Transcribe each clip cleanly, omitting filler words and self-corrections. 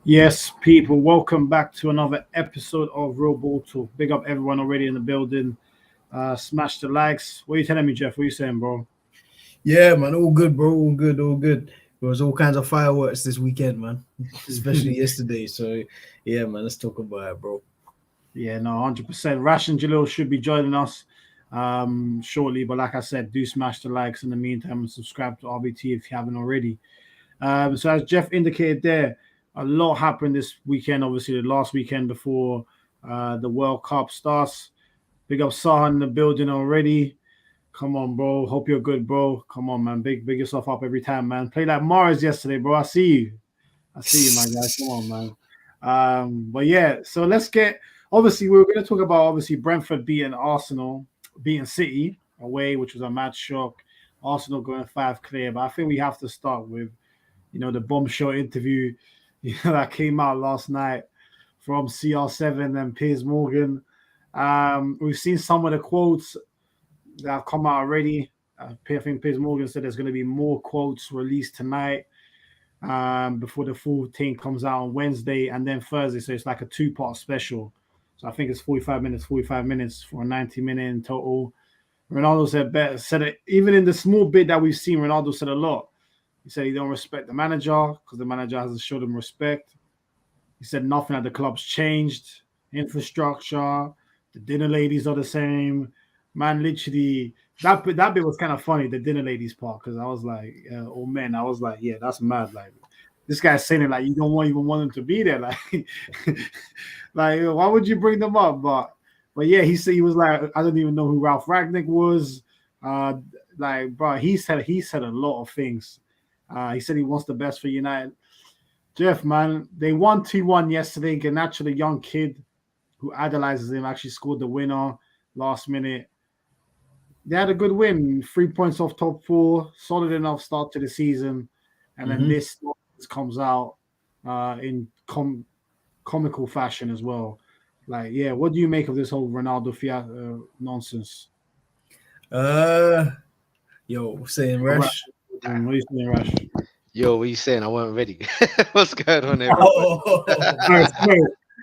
Yes, people, welcome back to another episode of Real Ball Talk. Big up everyone already in the building. Smash the likes. What are you telling me, Jeff? What are you saying, bro? Yeah, man, all good, bro. All good, all good. There was all kinds of fireworks this weekend, man, especially yesterday. So, yeah, man, let's talk about it, bro. Yeah, no, 100%. Rash and Jalil should be joining us shortly. But like I said, do smash the likes in the meantime and subscribe to RBT if you haven't already. So as Jeff indicated there, a lot happened this weekend. Obviously, the last weekend before the World Cup starts. Big up Sahan in the building already. Come on, bro. Hope you're good, bro. Come on, man. Big yourself up every time, man. Play like Mars yesterday, bro. I see you. I see you, my guy. Come on, man. But yeah, so let's get. Obviously, we were going to talk about Brentford beating Arsenal, beating City away, which was a mad shock. Arsenal going 5 clear, but I think we have to start with, the bombshell interview, that came out last night from CR7 and Piers Morgan. We've seen some of the quotes that have come out already. I think Piers Morgan said there's going to be more quotes released tonight before the full thing comes out on Wednesday and then Thursday. So it's like a 2-part special. So I think it's 45 minutes for a 90-minute in total. Ronaldo said it, even in the small bit that we've seen, Ronaldo said a lot. He said he don't respect the manager because the manager hasn't showed him respect. He said nothing at the club's changed. Infrastructure, the dinner ladies are the same. Man, literally, that bit was kind of funny, the dinner ladies part, because I was like, oh man, I was like, yeah, that's mad. Like, this guy's saying it like you don't even want him to be there. Like, like why would you bring them up? But yeah, he said he was like, I don't even know who Ralph Ragnick was. Like, bro, he said a lot of things. He said he wants the best for United. Jeff, man, they won 2-1 yesterday. Garnacho, the young kid who idolizes him, actually scored the winner last minute. They had a good win, 3 points off top 4, solid enough start to the season. And then this comes out in comical fashion as well. Like, yeah, what do you make of this whole Ronaldo Fiat nonsense? Uh, saying Rash, Rush. what are you saying, Rash? Yo, what you saying? I wasn't ready. What's going on, everybody?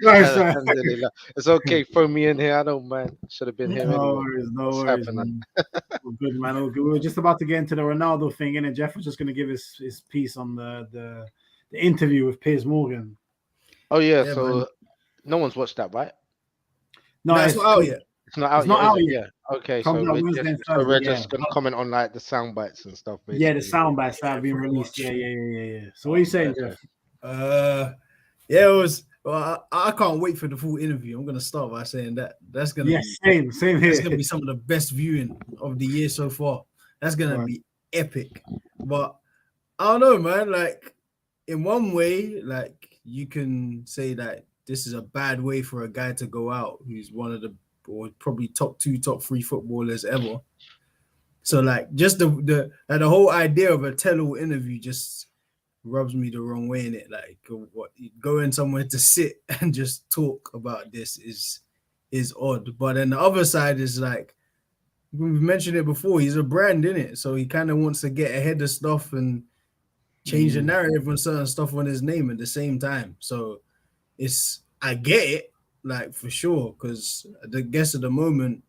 Nice. Alhamdulillah. It's okay. Throw me in here. I don't mind. Should have been here anyway. No What's worries, happening? man. All good, man. All good. We were just about to get into the Ronaldo thing, and Jeff was just going to give his piece on the interview with Piers Morgan. Oh yeah. Yeah, So man. no one's watched that, right? No, That's not out yet. It's not out It's not yet. out Is it? yet. Yeah. Okay. Comes out Wednesday and Thursday. We're Yeah. just gonna comment on like the sound bites and stuff, Yeah, the basically. sound bites that have been pretty released. much. Yeah. So what are you saying, Okay. Jeff? Yeah, it was. Well, I can't wait for the full interview. I'm gonna start by saying that's gonna be same that's here. gonna be some of the best viewing of the year so far. That's gonna be epic. But I don't know, man. Like, in one way, like, you can say that this is a bad way for a guy to go out who's one of the, or probably top 2, top 3 footballers ever. So like, just the whole idea of a tell-all interview just rubs me the wrong way in it. Like, what, going somewhere to sit and just talk about this is odd. But then the other side is like, we've mentioned it before, he's a brand, in it, so he kind of wants to get ahead of stuff and change the narrative on certain stuff on his name at the same time. So I get it, like, for sure, because I guess at the moment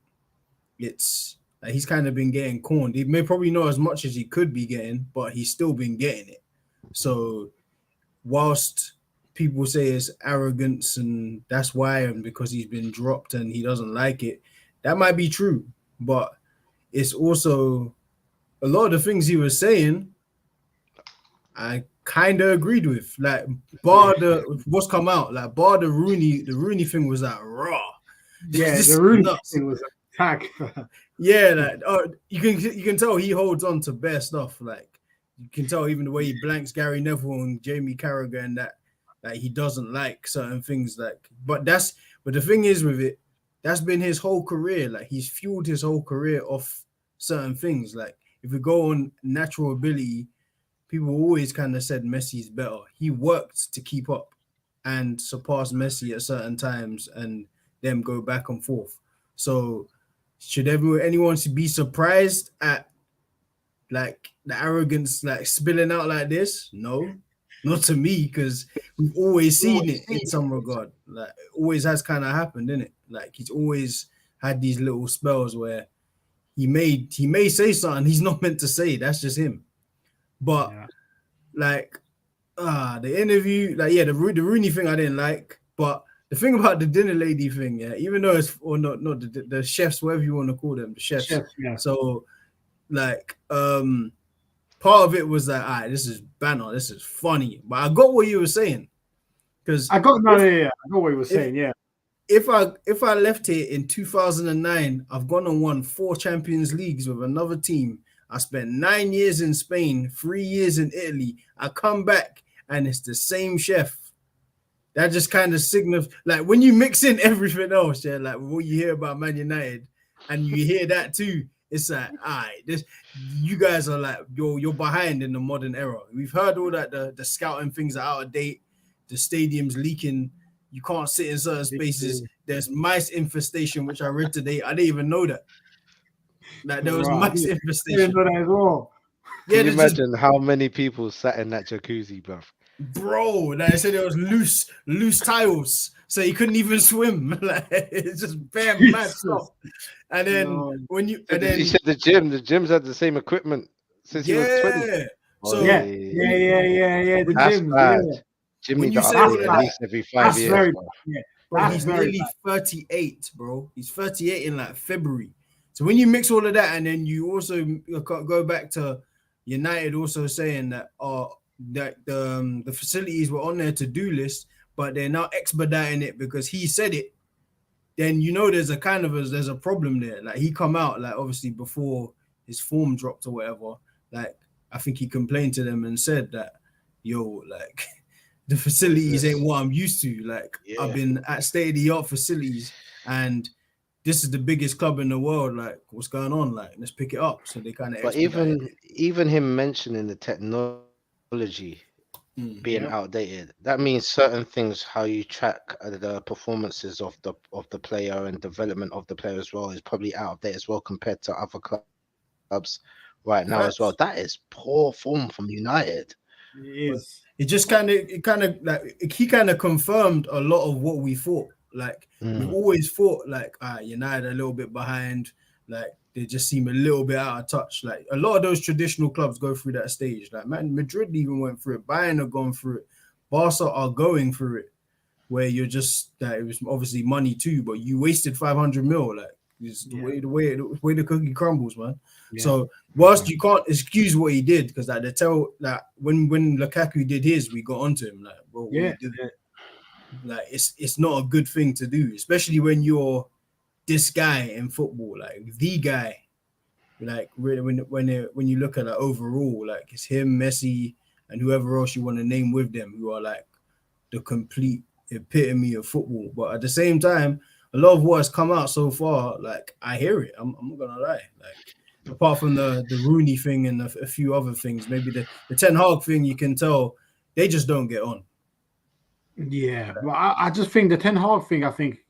it's like he's kind of been getting corned. He may probably not as much as he could be getting, but he's still been getting it. So whilst people say it's arrogance and that's why, and because he's been dropped and he doesn't like it, that might be true. But it's also a lot of the things he was saying, I kind of agreed with. Like, bar what's come out, like, bar the Rooney thing was like raw. Yeah, the Rooney thing was attack. Yeah, like, you can tell he holds on to bare stuff. Like, you can tell even the way he blanks Gary Neville and Jamie Carragher, and that he doesn't like certain things. Like, but the thing is with it, that's been his whole career. Like, he's fueled his whole career off certain things. Like, if we go on natural ability, people always kind of said Messi's better. He worked to keep up and surpass Messi at certain times and them go back and forth. So should anyone be surprised at, like, the arrogance, like, spilling out like this? No. not to me, because we've always seen it in some regard. Like it always has kind of happened, isn't it? Like he's always had these little spells where he may say something he's not meant to say. That's just him. But like the interview, like the Rooney thing I didn't like, but the thing about the dinner lady thing, even though it's or not the chefs, whatever you want to call them, the chefs. So like part of it was like, all right, this is banter, this is funny. But I got what you were saying. Because I got what you were saying, If I left here in 2009, I've gone and won 4 Champions Leagues with another team. I spent 9 years in Spain, 3 years in Italy. I come back and it's the same chef. That just kind of signifies, like when you mix in everything else, like what you hear about Man United, and you hear that too, it's like, all right, you guys are like you're behind in the modern era. We've heard all that the scouting things are out of date, the stadiums leaking, you can't sit in certain spaces. There's mice infestation, which I read today. I didn't even know that. Like there was mice infestation. I didn't know that as well. Can you imagine how many people sat in that jacuzzi, bruv? Bro, like I said, there was loose tiles, so you couldn't even swim. Like it's just bare mad stuff. And then you said the gyms had the same equipment since he was 20. So yeah. The gyms, bad. Jimmy, you say at least every 5 years. Bro, he's nearly 38, bro. He's 38 in like February. So when you mix all of that, and then you also go back to United also saying that the facilities were on their to-do list, but they're now expediting it because he said it, then there's a problem there. Like he come out, like obviously before his form dropped or whatever, like I think he complained to them and said that, like the facilities ain't what I'm used to. Like I've been at state-of-the-art facilities and this is the biggest club in the world. Like, what's going on? Like, let's pick it up. So they kind of. But even him mentioning the technology being outdated, that means certain things, how you track the performances of the player and development of the player as well, is probably out of date as well compared to other clubs right now as well. That is poor form from United. It is. It just he kind of confirmed a lot of what we thought. Like we always thought, like United a little bit behind, like they just seem a little bit out of touch. Like a lot of those traditional clubs go through that stage. Like Madrid even went through it. Bayern have gone through it. Barca are going through it, where you're just that it was obviously money too, but you wasted 500 mil. Like it's the way the cookie crumbles, man. Yeah. So whilst you can't excuse what he did, because like they tell that when Lukaku did his, we got onto him like, bro, like it's not a good thing to do, especially when you're this guy in football, like the guy. Like really, when you look at it overall, like it's him, Messi, and whoever else you want to name with them, who are like the complete epitome of football. But at the same time, a lot of what has come out so far, like I hear it. I'm not gonna lie. Like apart from the Rooney thing and a few other things, maybe the Ten Hag thing, you can tell they just don't get on. Yeah, but I just think the Ten Hag thing, I think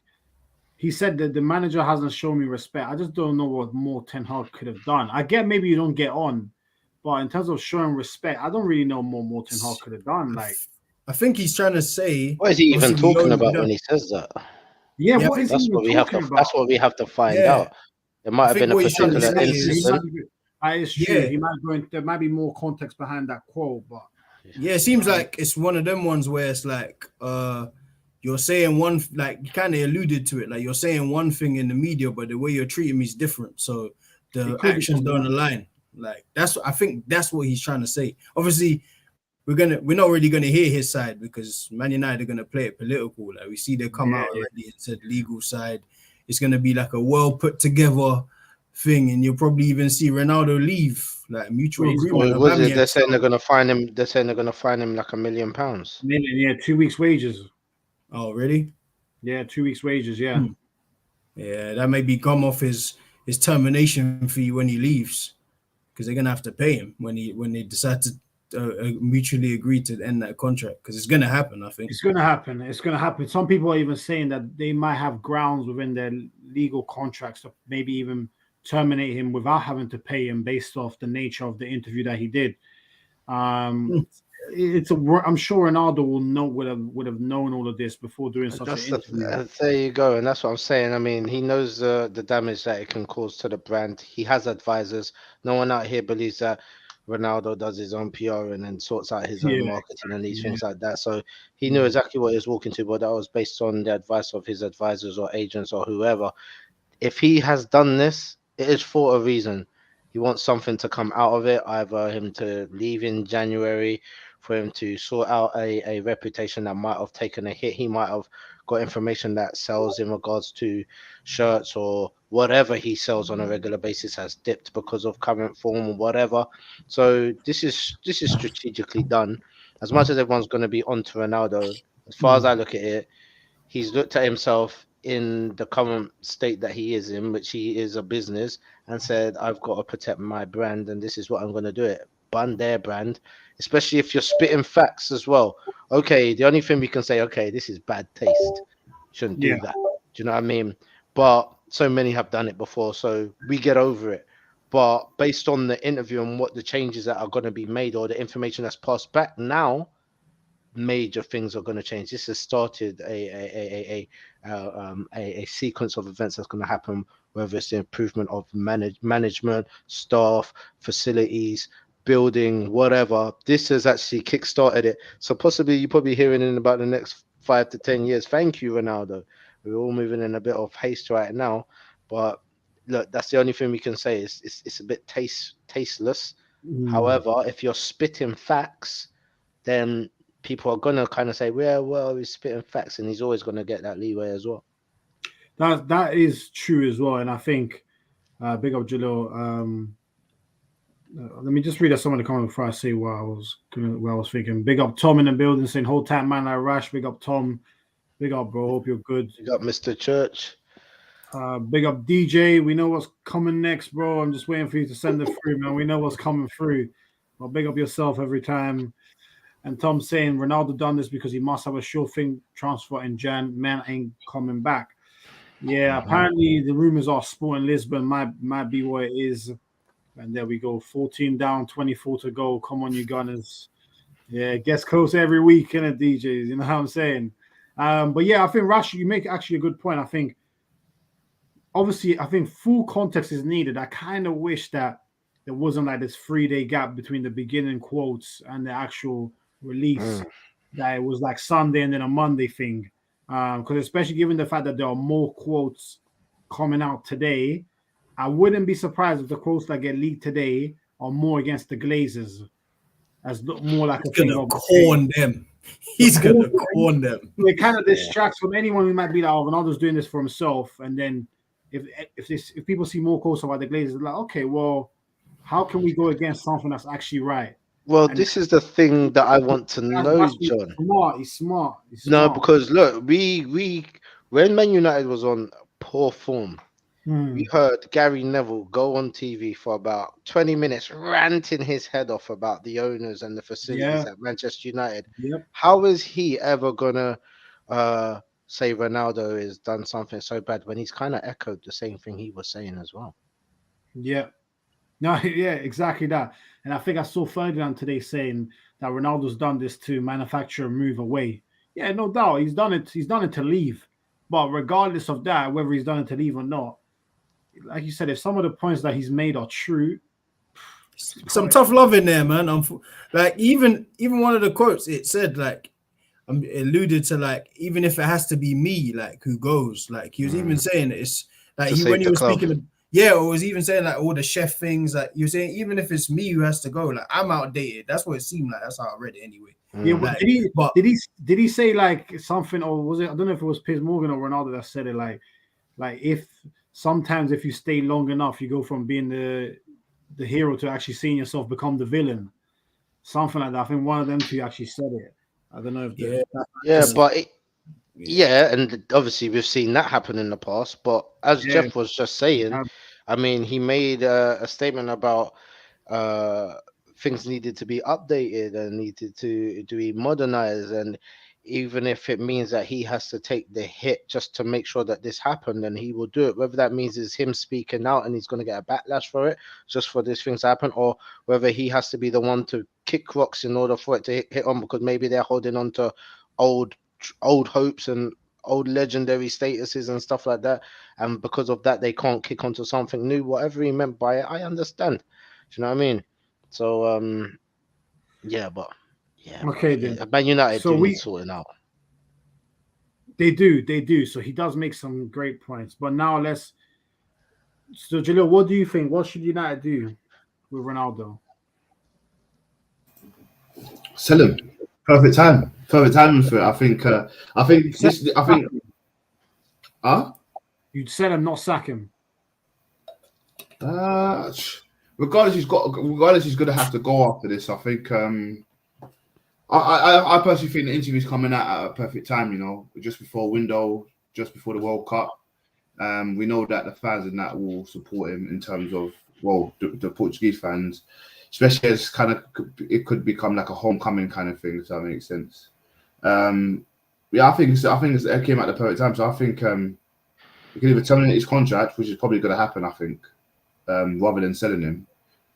he said that the manager hasn't shown me respect. I just don't know what more Ten Hag could have done. I get maybe you don't get on, but in terms of showing respect, I don't really know more Ten Hag could have done. Like, I think he's trying to say. What is he even talking about when he says that? Yeah, what is that's he what we talking have to. about? That's what we have to find out. It might have been a particular incident. It's true. He might go in, there might be more context behind that quote, but it seems like it's one of them ones where it's like you're saying one, like you kind of alluded to it, like you're saying one thing in the media, but the way you're treating me is different. So the actions don't align. Like I think that's what he's trying to say. Obviously, we're not really gonna hear his side because Man United are gonna play it political. Like we see they come out already and said legal side. It's gonna be like a well put together thing, and you'll probably even see Ronaldo leave, like mutual agreement. They're saying they're gonna fine him. They're saying they're gonna fine him like £1 million. Yeah, 2 weeks' wages. Oh, really? Yeah, 2 weeks' wages. Yeah. Yeah, that may come off his termination fee when he leaves, because they're gonna have to pay him when they decide to mutually agree to end that contract, because it's gonna happen. I think it's gonna happen. It's gonna happen. Some people are even saying that they might have grounds within their legal contracts to maybe even terminate him without having to pay him based off the nature of the interview that he did. I'm sure Ronaldo would have known all of this before doing such an interview. There you go, and that's what I'm saying. I mean, he knows the damage that it can cause to the brand. He has advisors. No one out here believes that Ronaldo does his own PR and then sorts out his own Yeah, marketing and these yeah, things like that. So he knew exactly what he was walking to, but that was based on the advice of his advisors or agents or whoever. If he has done this, it is for a reason. He wants something to come out of it, either him to leave in January, for him to sort out a reputation that might have taken a hit. He might have got information that sells in regards to shirts or whatever he sells on a regular basis has dipped because of current form or whatever. So this is strategically done. As much as everyone's going to be onto Ronaldo, as far as I look at it, he's looked at himself in the current state that he is in, which he is a business, and said, I've got to protect my brand, and this is what I'm going to do it. Bun their brand, especially if you're spitting facts as well. Okay, the only thing we can say, okay, this is bad taste. Shouldn't yeah. do that. Do you know what I mean? But so many have done it before, so we get over it. But based on the interview and what the changes that are going to be made or the information that's passed back now, major things are going to change. This has started a sequence of events that's going to happen, whether it's the improvement of management, staff, facilities, building, whatever. This has actually kick-started it. So possibly you're probably hearing in about the next 5 to 10 years. Thank you, Ronaldo. We're all moving in a bit of haste right now, but look, that's the only thing we can say. It's a bit tasteless. However, if you're spitting facts, then people are gonna kind of say, well, he's spitting facts, and he's always gonna get that leeway as well. That is true as well, and I think big up Jalil. Let me just read out some of the comments before I say what I was thinking. Big up Tom in the building saying, "Hold tight, man, like Rash." Big up Tom. Big up, bro. Hope you're good. You got Mr. Church. Big up DJ. We know what's coming next, bro. I'm just waiting for you to send it through, man. We know what's coming through. Well, big up yourself every time. And Tom saying Ronaldo done this because he must have a sure thing transfer in Jan. Man ain't coming back. Yeah, apparently the rumors are Sporting Lisbon might be what it is. And there we go. 14 down, 24 to go. Come on, you Gunners. Yeah, it gets close every week, innit, DJs? You know what I'm saying? But yeah, I think Rash, you make actually a good point. I think obviously full context is needed. I kind of wish that there wasn't like this 3-day gap between the beginning quotes and the actual release, that it was like Sunday and then a Monday thing. Because especially given the fact that there are more quotes coming out today, I wouldn't be surprised if the quotes that get leaked today are more against the Glazers, as more like he's gonna corn them. He's gonna corn them. It kind of distracts from anyone who might be like, "Oh, Ronaldo's doing this for himself," and then if people see more quotes about the Glazers, like, okay, well, how can we go against something that's actually right? Well, this is the thing that I want to know, John. He's smart. No, because look, we when Man United was on poor form, we heard Gary Neville go on TV for about 20 minutes ranting his head off about the owners and the facilities at Manchester United. Yep. How is he ever gonna say Ronaldo has done something so bad when he's kind of echoed the same thing he was saying as well? Yeah. No, yeah, exactly that. And I think I saw Ferdinand today saying that Ronaldo's done this to manufacture a move away. Yeah, no doubt. He's done it. He's done it to leave. But regardless of that, whether he's done it to leave or not, like you said, if some of the points that he's made are true, some tough love in there, man. Like even one of the quotes, it said like, alluded to like, even if it has to be me, like who goes, like he was even saying it's like when he was speaking. Yeah, or was even saying like all the chef things, like you're saying, even if it's me who has to go, like I'm outdated. That's what it seemed like. That's how I read it anyway. Yeah, like, did he say like something, or was it? I don't know if it was Piers Morgan or Ronaldo that said it. Like if sometimes if you stay long enough, you go from being the hero to actually seeing yourself become the villain. Something like that. I think one of them two actually said it. I don't know if and obviously we've seen that happen in the past. But as Jeff was just saying, I mean, he made a statement about things needed to be updated and needed to be modernized, and even if it means that he has to take the hit just to make sure that this happened, then he will do it. Whether that means is him speaking out and he's going to get a backlash for it, just for these things to happen, or whether he has to be the one to kick rocks in order for it to hit on, because maybe they're holding on to old hopes and old legendary statuses and stuff like that, and because of that they can't kick onto something new. Whatever he meant by it, I understand. Do you know what I mean? So yeah, but Okay, then. Man United So do need sorting out. They do. So he does make some great points. But now so Jalil, what do you think? What should United do with Ronaldo? Sell him. Perfect timing for it. I think You'd sell him, not sack him. Regardless, he's going to have to go after this. I think. I personally think the interview's coming out at a perfect time. You know, just before just before the World Cup. We know that the fans and that will support him in terms of the Portuguese fans, especially as it could become like a homecoming kind of thing. If that makes sense. I think it came at the perfect time. So I think he can either terminate his contract, which is probably going to happen. I think rather than selling him,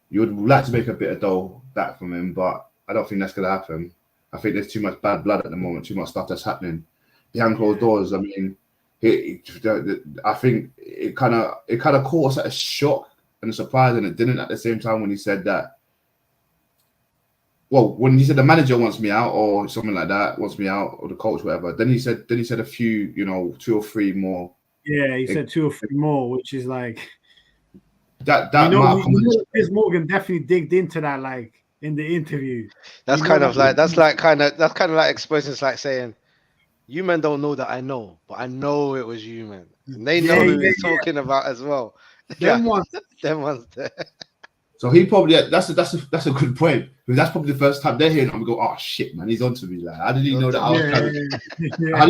you would like to make a bit of dough back from him, but I don't think that's going to happen. I think there's too much bad blood at the moment, too much stuff that's happening behind closed doors. I mean, I think it kind of caught us at a shock and a surprise, and it didn't at the same time when he said that. Well, when he said the manager wants me out or something like that, wants me out, or the coach, whatever. Then he said a few, 2 or 3 more. Yeah, he said 2 or 3 more, which is like that. Piers Morgan definitely digged into that, like in the interview. That's kind of like exposing. It's like saying, "You men don't know that I know, but I know it was you, man." And they know who he's talking about as well. Them ones there. So he probably that's a good point, because that's probably the first time they're hearing it and we go, "Oh shit, man, he's onto me." Like, how did he know that I was? How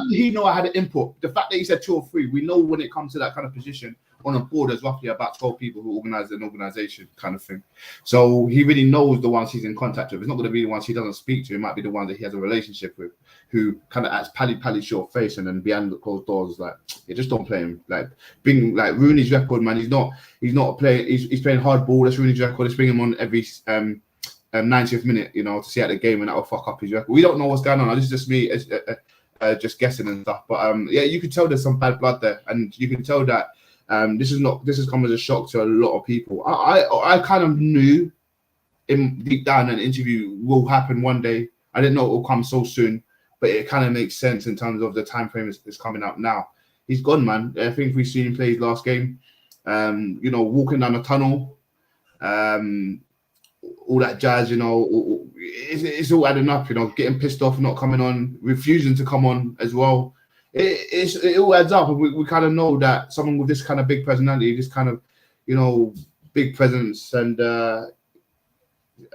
did he know I had an input? The fact that he said 2 or 3, we know when it comes to that kind of position on a board, there's roughly about 12 people who organize an organization, kind of thing. So he really knows the ones he's in contact with. It's not going to be the ones he doesn't speak to. It might be the ones that he has a relationship with, who kind of acts pally short face, and then behind the closed doors, like, just don't play him. Like, ruin his record, man. He's not playing. He's playing hard ball. Let's ruin his record. Let's bring him on every 90th minute, to see out the game, and that will fuck up his record. We don't know what's going on. This is just me just guessing and stuff. But you can tell there's some bad blood there, and you can tell that this has come as a shock to a lot of people. I kind of knew deep down an interview will happen one day. I didn't know it will come so soon, but it kind of makes sense in terms of the time frame is coming up now. He's gone, man. I think we've seen him play his last game. Walking down the tunnel, all that jazz. It's all adding up. Getting pissed off, not coming on, refusing to come on as well. It all adds up, and we kind of know that someone with this kind of big personality, this kind of big presence, and a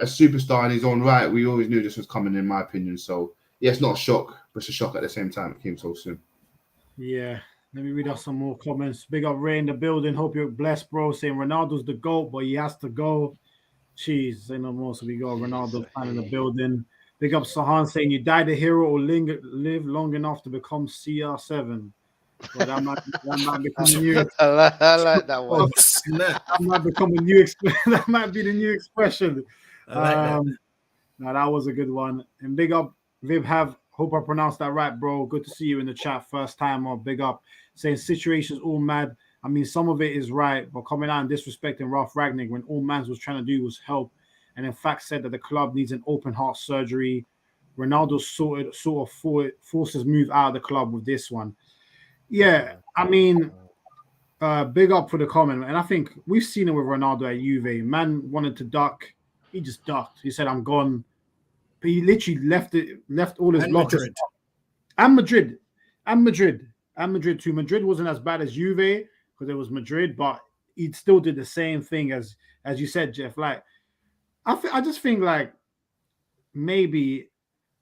superstar in his own right, we always knew this was coming, in my opinion. So yeah, it's not a shock, but it's a shock at the same time. It came so soon. Yeah. Let me read out some more comments. Big up Ray in the building. Hope you're blessed, bro. Saying Ronaldo's the GOAT, but he has to go. Jeez, say no more. So we got Ronaldo fan in the building. Big up Sahan saying you died a hero or live long enough to become CR7. Well, that might become a new. I like that one. That might become a new. That might be the new expression. I like that. Now that was a good one. And big up Viv have. Hope I pronounced that right, bro. Good to see you in the chat. First time or big up. Saying situations all mad. I mean, some of it is right, but coming out and disrespecting Ralph Ragnick when all Mans was trying to do was help, and in fact said that the club needs an open heart surgery. Ronaldo sort of forces move out of the club with this one. Yeah, I mean, big up for the comment, and I think we've seen it with Ronaldo at Juve. Man wanted to duck, he just ducked. He said, "I'm gone." But he literally left all his lockers. And Madrid too. Madrid wasn't as bad as Juve because it was Madrid, but he still did the same thing as you said, Jeff. Like, I just think like maybe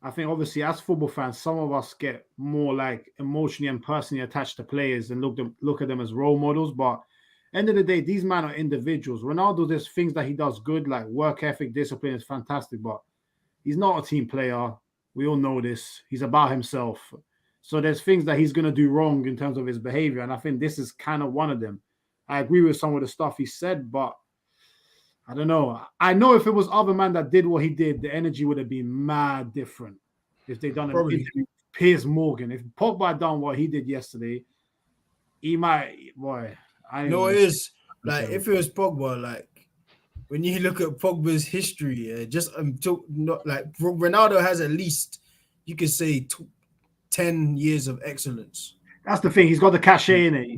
I think obviously as football fans, some of us get more like emotionally and personally attached to players and look at them as role models. But end of the day, these men are individuals. Ronaldo, there's things that he does good, like work ethic, discipline is fantastic, but he's not a team player. We all know this. He's about himself. So there's things that he's going to do wrong in terms of his behavior. And I think this is kind of one of them. I agree with some of the stuff he said, but I don't know. I know if it was other man that did what he did, the energy would have been mad different. If they done an interview with Piers Morgan, if Pogba had done what he did yesterday, he might. Boy, No, it is like if it was Pogba, like when you look at Pogba's history, just not like Ronaldo has at least you could say 10 years of excellence. That's the thing. He's got the cachet in it.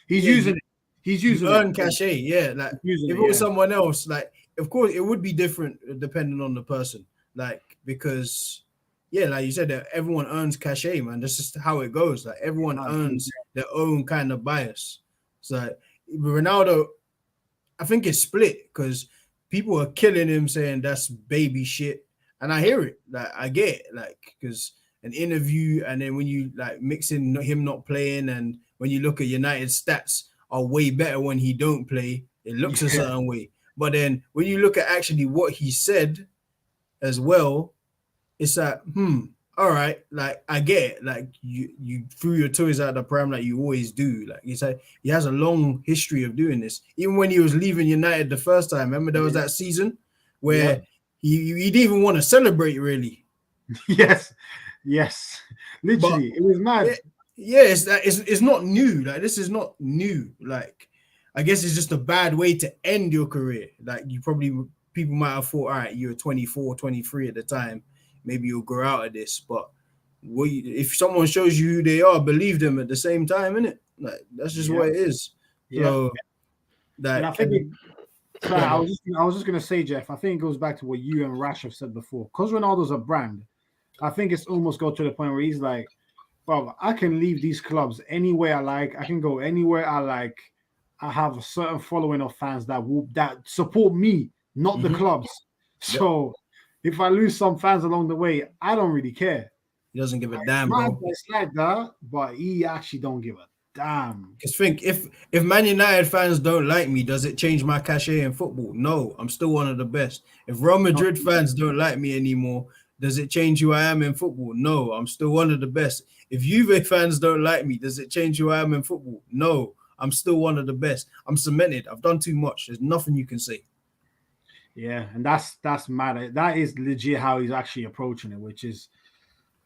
He's using it. He's using it. Cachet, yeah. Like if it was someone else, like of course it would be different depending on the person. Like because like you said, that everyone earns cachet, man. That's just how it goes. Like everyone earns their own kind of bias. So like, Ronaldo, I think it's split because people are killing him saying that's baby shit, and I hear it. Like I get it, like because an interview, and then when you like mix in him not playing, and when you look at United's stats are way better when he don't play, it looks a certain way. But then when you look at actually what he said as well, it's like, all right, like I get it. Like you threw your toys out of the pram like you always do. Like it's like he has a long history of doing this. Even when he was leaving United the first time, remember there was that season where he didn't even want to celebrate really. Yes, literally, it was mad. It's not new. Like this is not new. Like I guess it's just a bad way to end your career. Like people might have thought, all right, you're 24, 23 at the time. Maybe you'll grow out of this. But if someone shows you who they are, believe them at the same time, innit? Like that's just what it is. So that I think I was just gonna say, Jeff, I think it goes back to what you and Rash have said before. Because Ronaldo's a brand, I think it's almost got to the point where he's like, bro, I can leave these clubs anywhere I like. I can go anywhere I like. I have a certain following of fans that support me, not the clubs. So if I lose some fans along the way, I don't really care. He doesn't give a damn, bro. It's like that, but he actually don't give a damn. Because think if Man United fans don't like me, does it change my cachet in football? No, I'm still one of the best. If Real Madrid fans don't like me anymore, does it change who I am in football? No, I'm still one of the best. If Juve fans don't like me, does it change who I am in football? No, I'm still one of the best. I'm cemented. I've done too much. There's nothing you can say. Yeah, and that's mad. That is legit how he's actually approaching it, which is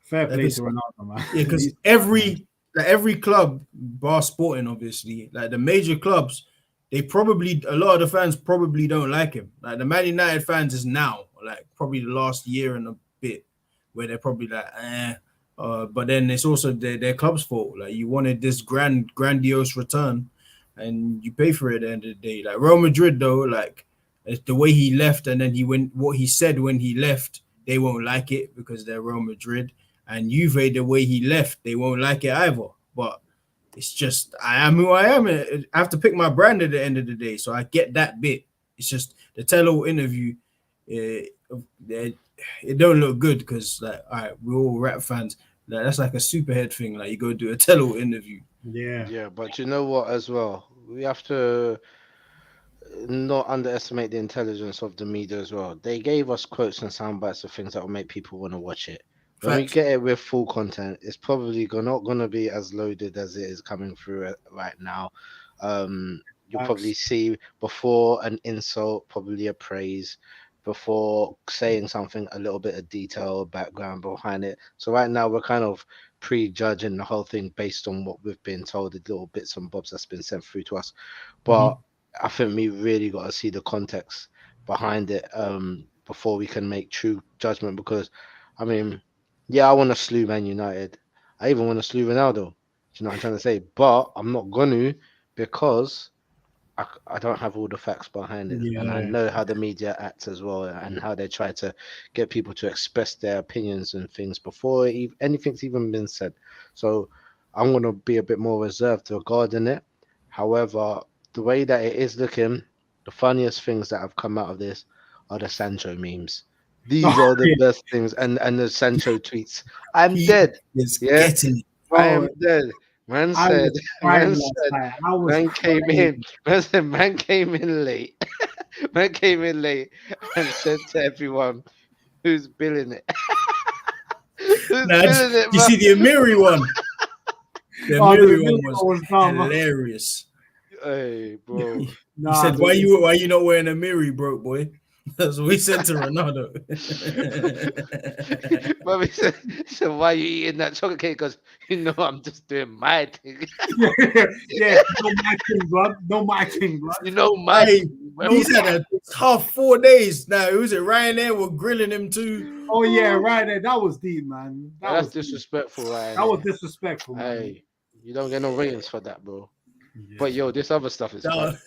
fair play to Ronaldo, man. Yeah, because every club, bar Sporting, obviously, like the major clubs, a lot of the fans probably don't like him. Like the Man United fans is now, like probably the last year and a bit, where they're probably like, but then it's also their club's fault. Like you wanted this grandiose return, and you pay for it at the end of the day. Like Real Madrid, though, like it's the way he left, and then what he said when he left, they won't like it because they're Real Madrid. And Juve, the way he left, they won't like it either. But it's just, I am who I am. I have to pick my brand at the end of the day. So I get that bit. It's just the tell-all interview, it don't look good because, like, all right, we're all rap fans. Like, that's like a superhead thing. Like, you go do a tell-all interview. Yeah, but you know what as well? We have to not underestimate the intelligence of the media as well. They gave us quotes and sound bites of things that will make people want to watch it. When we get it with full content, it's probably not going to be as loaded as it is coming through right now. You'll probably see before an insult, probably a praise, before saying something, a little bit of detail, background behind it. So right now we're kind of prejudging the whole thing based on what we've been told, the little bits and bobs that's been sent through to us. But I think we really got to see the context behind it before we can make true judgment. Because, I mean, I want to slew Man United. I even want to slew Ronaldo. Do you know what I'm trying to say? But I'm not going to because I don't have all the facts behind it. And I know how the media acts as well and how they try to get people to express their opinions and things before anything's even been said. So I'm going to be a bit more reserved regarding it. However, the way that it is looking, the funniest things that have come out of this are the Sancho memes. These are the best things, and the Sancho tweets. I'm dead. I am dead. Man came in late. Man came in late and said to everyone, "Who's billing it?" You see the Amiri one. The Amiri one was hilarious. Hey, bro. He said, "Why you not wearing a mirror, you broke boy?" That's what he said to Ronaldo. But he said, "Why you eating that chocolate cake?" Because I'm just doing my thing. yeah, no my thing, blood. No my thing, blood. My Hey, thing. he's had a tough 4 days now. Who's it? Ryanair were grilling him too. Oh yeah, right there. That was deep, man. That's Was disrespectful, right? That was disrespectful, man. Hey, you don't get no ratings for that, bro. Yeah. But yo, this other stuff is funny.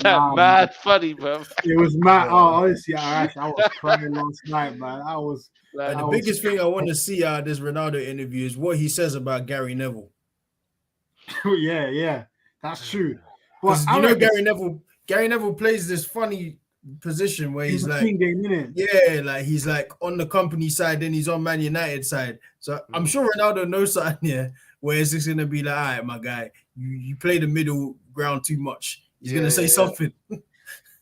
Mad funny, bro. It was mad. Oh, honestly, I was crying last night, man. I was. Like, the biggest thing I want to see out of this Ronaldo interview is what he says about Gary Neville. yeah, that's true. Because Gary Neville plays this funny position where he's like, he's like on the company side, then he's on Man United side. So I'm sure Ronaldo knows something here where it's just gonna be like, all right, my guy, you play the middle ground too much. He's gonna say something.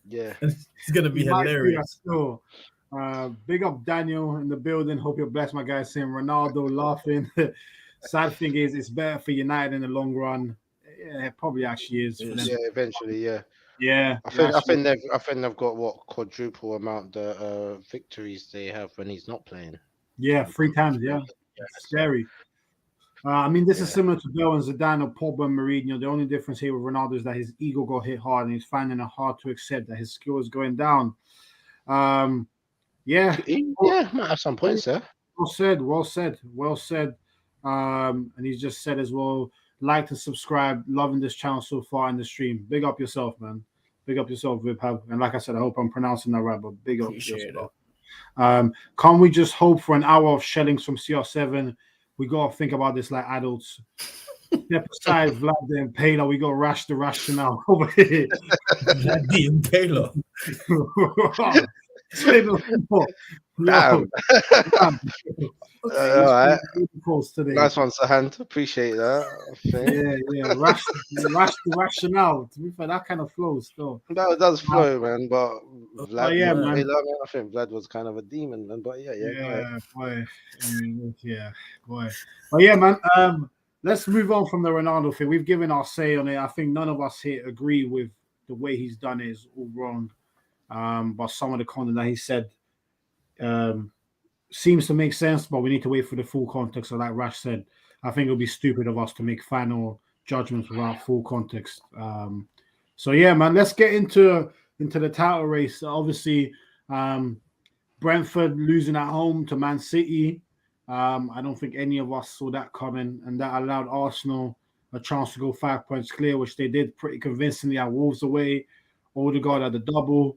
Yeah, it's gonna be hilarious. Big up Daniel in the building. Hope you're blessed, my guy. Saying Ronaldo laughing. Sad thing is, it's better for United in the long run. Yeah, it probably actually is. For them. Yeah, eventually, yeah. Yeah, I think they've got quadruple amount the victories they have when he's not playing. Yeah, 3 times. Yeah, scary. I mean, this is similar to Bell and Zidane or Pogba and Mourinho. The only difference here with Ronaldo is that his ego got hit hard, and he's finding it hard to accept that his skill is going down. Might have some points there. Well said. And he's just said as well, like and subscribe, loving this channel so far in the stream. Big up yourself, man. Big up yourself, Vibhab. And like I said, I hope I'm pronouncing that right, but big up yourself. Can't we just hope for an hour of shellings from CR7? We gotta think about this like adults. Step aside, Vlad the Impaler. We got Rash the Rationale over here. Vlad the Impaler. All right. Nice one, Sahand. Appreciate that. Yeah. Rash the Rationale. To be fair, that kind of flows still. That does flow, man. But Vlad, man. I think Vlad was kind of a demon, man. But boy. But yeah, man. Let's move on from the Ronaldo thing. We've given our say on it. I think none of us here agree with the way he's done it is all wrong. But some of the content that he said seems to make sense, but we need to wait for the full context. So like Rash said, I think it would be stupid of us to make final judgments without full context. So yeah, man, let's get into the title race. Obviously, Brentford losing at home to Man City. I don't think any of us saw that coming, and that allowed Arsenal a chance to go 5 points clear, which they did pretty convincingly at Wolves away. Odegaard had the double.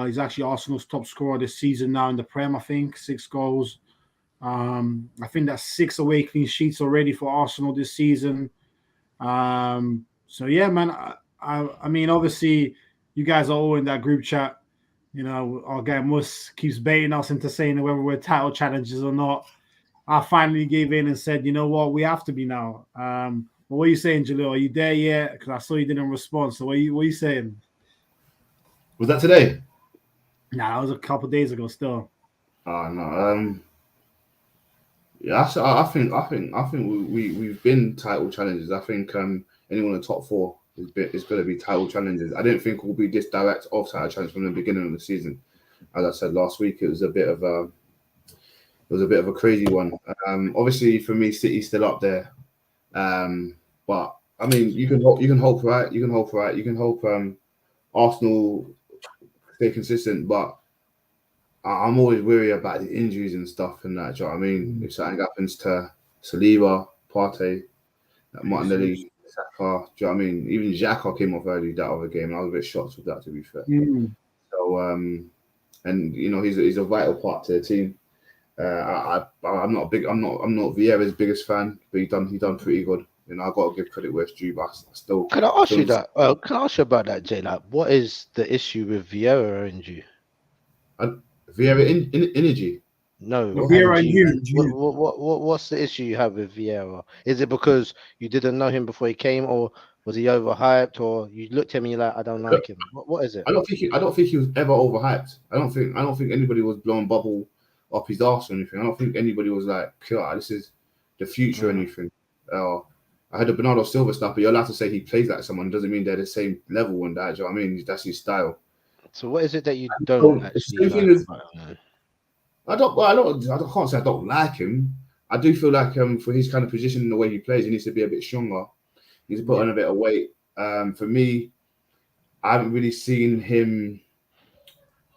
He's actually Arsenal's top scorer this season now in the Prem, I think, 6 goals. I think that's 6 away clean sheets already for Arsenal this season. So yeah, man, I mean, obviously, you guys are all in that group chat. You know, our guy Mus keeps baiting us into saying whether we're title challengers or not. I finally gave in and said, you know what, we have to be now. What are you saying, Jalil? Are you there yet? Because I saw you didn't respond. So what are you saying? Was that today? Nah, that was a couple of days ago. Still. Oh no. Yeah, I think we've been title challengers. I think anyone in the top 4 is going to be title challengers. I didn't think we'll be this direct of title challenge from the beginning of the season. As I said last week, it was a bit of a crazy one. Obviously, for me, City's still up there. But I mean, you can hope, right? You can hope Arsenal stay consistent, but I'm always worried about the injuries and stuff and that. Do you know what I mean? If something happens to Saliba, Partey, Martinelli, Saka, do you know what I mean? Even Xhaka came off early that other game, and I was a bit shocked with that, to be fair. So, and you know, he's a vital part to the team. I'm not Vieira's biggest fan, but he done pretty good. You know, I got to give credit where it's due, but I still. Can I ask you that? Can I ask you about that, Jay? Like, what is the issue with Vieira and you? Vieira energy? No, Vieira and you. What's the issue you have with Vieira? Is it because you didn't know him before he came, or was he overhyped, or you looked at him and you're like, I don't like him? What is it? I don't think he was ever overhyped. I don't think anybody was blowing bubble up his arse or anything. I don't think anybody was like, this is the future or anything. I heard the Bernardo Silva stuff, but you're allowed to say he plays like someone. Doesn't mean they're the same level and that. Do you know what I mean? That's his style. So what is it that you don't actually like about him? I can't say I don't like him. I do feel like for his kind of position and the way he plays, he needs to be a bit stronger. He needs to put on a bit of weight. For me, I haven't really seen him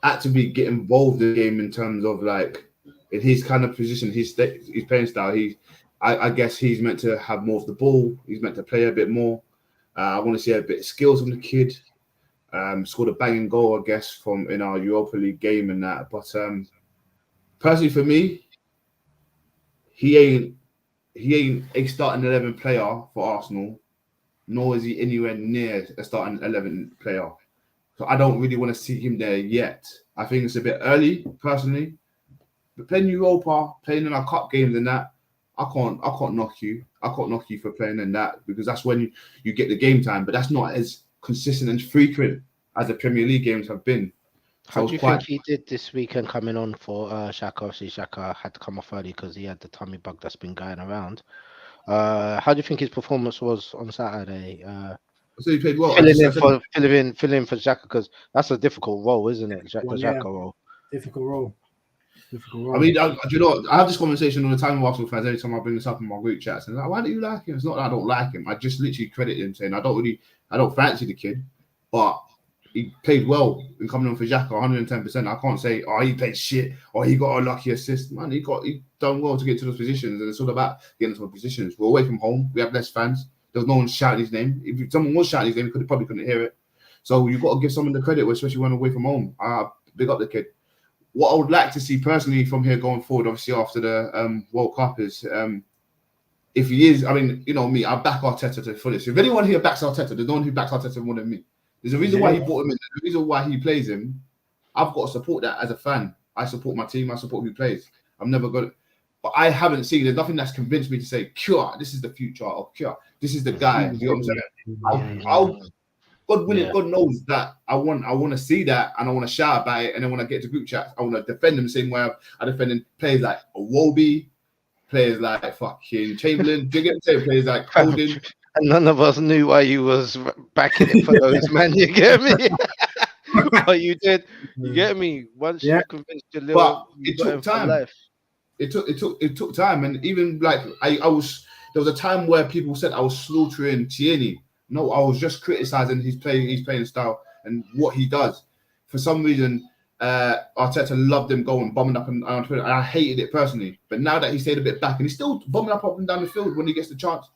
actively get involved in the game in terms of like in his kind of position, his playing style. I guess he's meant to have more of the ball. He's meant to play a bit more. I want to see a bit of skills from the kid. Scored a banging goal, I guess, in our Europa League game and that. But personally, for me, he ain't a starting 11 player for Arsenal, nor is he anywhere near a starting 11 player. So I don't really want to see him there yet. I think it's a bit early, personally. But playing Europa, playing in our cup games and that, I can't knock you. I can't knock you for playing in that because that's when you get the game time. But that's not as consistent and frequent as the Premier League games have been. How do you think he did this weekend coming on for Xhaka? Obviously, Xhaka had to come off early because he had the tummy bug that's been going around. How do you think his performance was on Saturday? So he played well. Filling in for Xhaka because that's a difficult role, isn't it? The Xhaka role. Difficult role. I mean, do you know what? I have this conversation all the time with Arsenal fans every time I bring this up in my group chats. And like, why do you like him? It's not that I don't like him. I just literally credit him saying I don't fancy the kid, but he played well in coming on for Xhaka 110%. I can't say, he played shit or he got a lucky assist. Man, he done well to get to those positions, and it's all about getting to those positions. We're away from home. We have less fans. There's no one shouting his name. If someone was shouting his name, he probably couldn't hear it. So you've got to give someone the credit, especially when away from home. Big up the kid. What I would like to see personally from here going forward, obviously after the World Cup, is if he is, I mean, you know me, I back Arteta to the fullest. If anyone here backs Arteta, there's no one who backs Arteta more than me. There's a reason why he brought him in. There's a reason why he plays him. I've got to support that as a fan. I support my team. I support who plays. I'm never going to. But I haven't seen, there's nothing that's convinced me to say, this is the future, or this is the guy. You know what I'm saying? God willing, God knows that I want to see that and I want to shout about it. And then when I get to group chat, I want to defend them the same way I defend players like Iwobi, players like fucking Chamberlain, players like Holding. And none of us knew why you was backing it for those men. You get me? But you did. You get me? Once you convinced your little, but it took time. It took time, and even like there was a time where people said I was slaughtering Tierney. No, I was just criticizing his playing style and what he does. For some reason, Arteta loved him going bombing up and Twitter, and I hated it personally. But now that he stayed a bit back, and he's still bombing up and down the field when he gets the chance.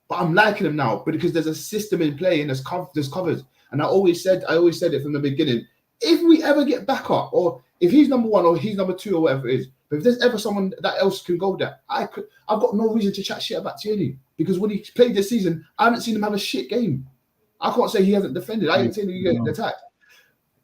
But I'm liking him now, but because there's a system in play and there's covers. And I always said it from the beginning. If we ever get back up, or if he's number one or he's number two or whatever it is, but if there's ever someone that else can go there, I've got no reason to chat shit about Tierney because when he played this season, I haven't seen him have a shit game. I can't say he hasn't defended. I ain't saying he hasn't attacked.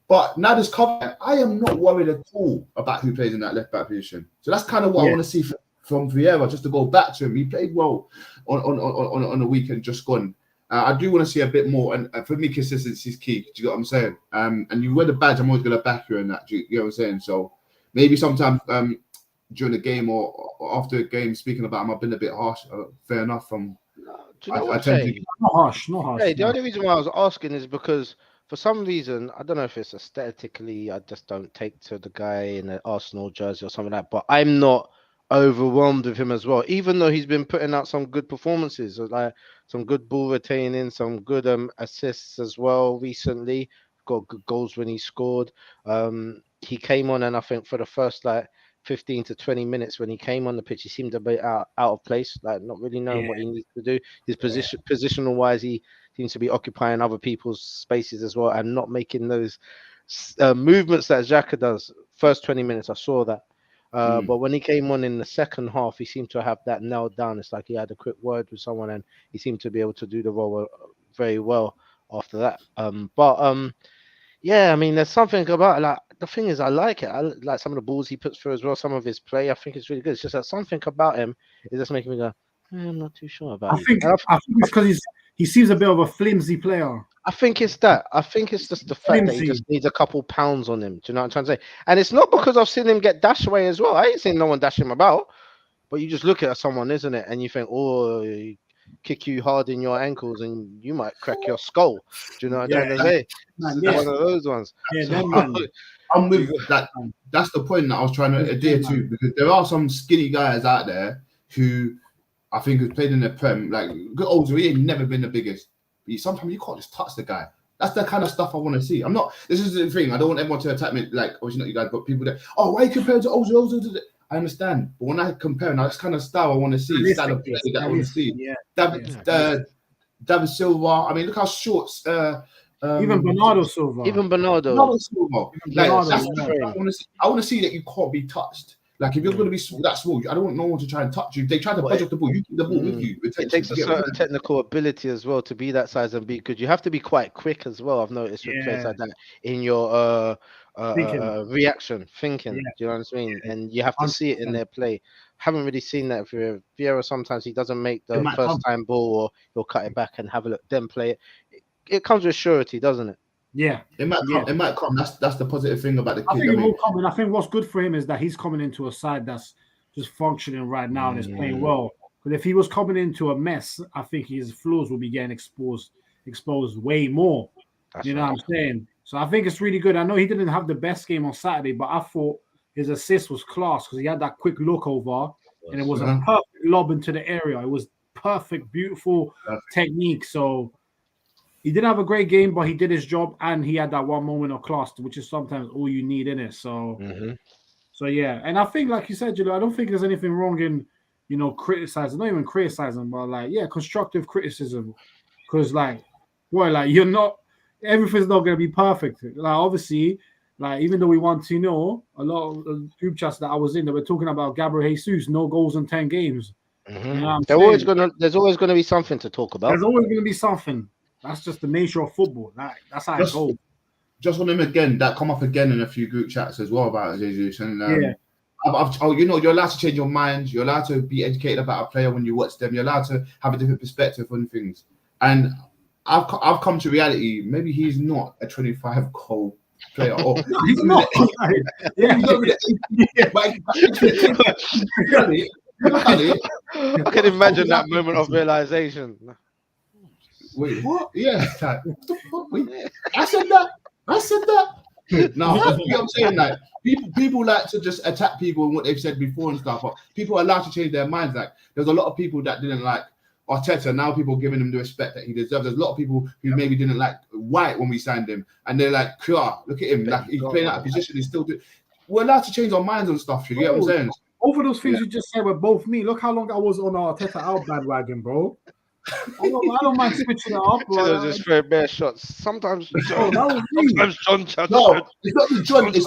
But now this cover, I am not worried at all about who plays in that left back position. So that's kind of what I want to see from Vieira, just to go back to him. He played well on the weekend just gone. I do want to see a bit more, and for me, consistency is key. Do you get what I'm saying? And you wear the badge, I'm always going to back you in that. Do you get what I'm saying? So maybe sometime during the game or after a game, speaking about him, I've been a bit harsh. Fair enough. Not harsh. Hey, the only reason why I was asking is because for some reason, I don't know if it's aesthetically, I just don't take to the guy in the Arsenal jersey or something like that, but I'm not overwhelmed with him as well, even though he's been putting out some good performances, like some good ball retaining, some good assists as well recently. Got good goals when he scored. He came on, and I think for the first 15 to 20 minutes when he came on the pitch, he seemed a bit out of place, like not really knowing what he needs to do. His positional wise, he seems to be occupying other people's spaces as well and not making those movements that Xhaka does. First 20 minutes, I saw that. But when he came on in the second half, he seemed to have that nailed down. It's like he had a quick word with someone and he seemed to be able to do the role very well after that. Yeah, I mean, there's something about the thing is, I like it. I like some of the balls he puts through as well. Some of his play, I think it's really good. It's just that something about him is just making me go, I'm not too sure about it. I think it's because he seems a bit of a flimsy player. I think it's that. I think it's just the fact that he just needs a couple pounds on him. Do you know what I'm trying to say? And it's not because I've seen him get dashed away as well. I ain't seen no one dash him about. But you just look at someone, isn't it? And you think, kick you hard in your ankles and you might crack your skull. Do you know what I'm trying to say? Man, It's yeah. one of those ones. Yeah, So, them, man. I'm with that. That's the point that I was trying to adhere to, because there are some skinny guys out there who I think have played in the Prem, like good old, he ain't never been the biggest. But sometimes you can't just touch the guy. That's the kind of stuff I want to see. I'm not. This is the thing. I don't want everyone to attack me. Like, obviously not you guys, but people that. Oh, why are you comparing to Ozil? I understand, but when I compare, now that's kind of style I want to see. Style of play that I want to see. Yeah. David Silva. I mean, look how short. Even Bernardo Silva. even Bernardo. Bernardo Silva. Like, Bernardo, that's yeah. what I want to see. I want to see that you can't be touched. Like, if you're going to be that small, I don't want no one to try and touch you. They try to budge off the ball. You keep the ball with you. It takes a certain technical ability as well to be that size and be good. You have to be quite quick as well. I've noticed with players like that in your reaction, thinking. Yeah. Do you know what I mean? And you have to see it in their play. Haven't really seen that for Vieira. Sometimes he doesn't make the first time ball, or he'll cut it back and have a look, then play it. It comes with surety, doesn't it? Yeah, it might come. It might come. That's the positive thing about the kid. I think it will come, and I think what's good for him is that he's coming into a side that's just functioning right now and is playing well. But if he was coming into a mess, I think his flaws will be getting exposed way more. You know what I'm saying? So I think it's really good. I know he didn't have the best game on Saturday, but I thought his assist was class because he had that quick look over, and it was a perfect lob into the area. It was perfect, beautiful technique. So he didn't have a great game, but he did his job, and he had that one moment of class, which is sometimes all you need in it. So, so yeah. And I think, like you said, Julio, I don't think there's anything wrong in, criticizing, not even criticizing, but constructive criticism. Because, you're not, everything's not going to be perfect. Like, obviously, even though we want to know, a lot of group chats that I was in, that were talking about Gabriel Jesus, no goals in 10 games. You know there's always gonna be something to talk about. There's always going to be something. That's just the nature of football. That's how it goes. Just on him again, that come up again in a few group chats as well about Jesus. And you're allowed to change your mind. You're allowed to be educated about a player when you watch them. You're allowed to have a different perspective on things. And I've come to reality. Maybe he's not a 25 goal player. Or he's not. I can imagine that moment of realization. Wait, what? Yeah, like, what the fuck? Wait, I said that. No, you know what I'm saying? Like, people like to just attack people and what they've said before and stuff, but people are allowed to change their minds. Like, there's a lot of people that didn't like Arteta. Now people are giving him the respect that he deserves. There's a lot of people who maybe didn't like White when we signed him, and they're like, look at him. Like, he's playing out of position. He's still doing. We're allowed to change our minds on stuff. You get what I'm saying? Both of those things you just said were both me. Look how long I was on Arteta out bandwagon, bro. I don't mind switching it up. Just very bare shots. Sometimes John. No, it's not John. It's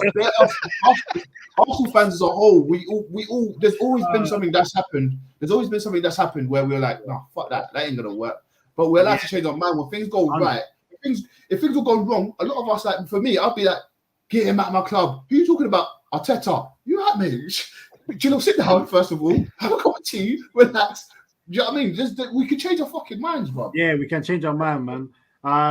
Arsenal fans as a whole. We all. There's always been something that's happened. There's always been something that's happened where we're like, no, fuck that. That ain't gonna work. But we're allowed to change our mind when things go right. If things will go wrong, a lot of us, like for me, I'll be like, get him out of my club. Who are you talking about? Arteta. You at me? Sit down first of all. Have a cup of tea. Relax. Do you know what I mean? We can change our fucking minds, bro. Yeah, we can change our mind, man.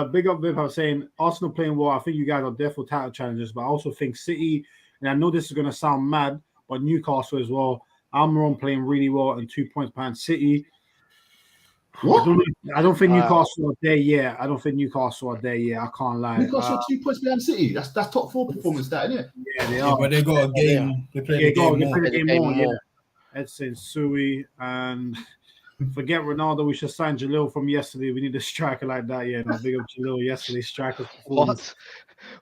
Big up Viv, I was saying Arsenal playing well. I think you guys are there for title challenges, but I also think City, and I know this is going to sound mad, but Newcastle as well. Almiron playing really well and 2 points behind City. What? I don't think Newcastle are there yet. I can't lie. Newcastle 2 points behind City. That's top 4 performance, that, isn't it? Yeah, they are. But they got a game. They play the game more. Yeah. Edson, Sui, and forget Ronaldo. We should sign Jalil from yesterday. We need a striker like that. Yeah, no, big up Jalil yesterday. Striker's performance.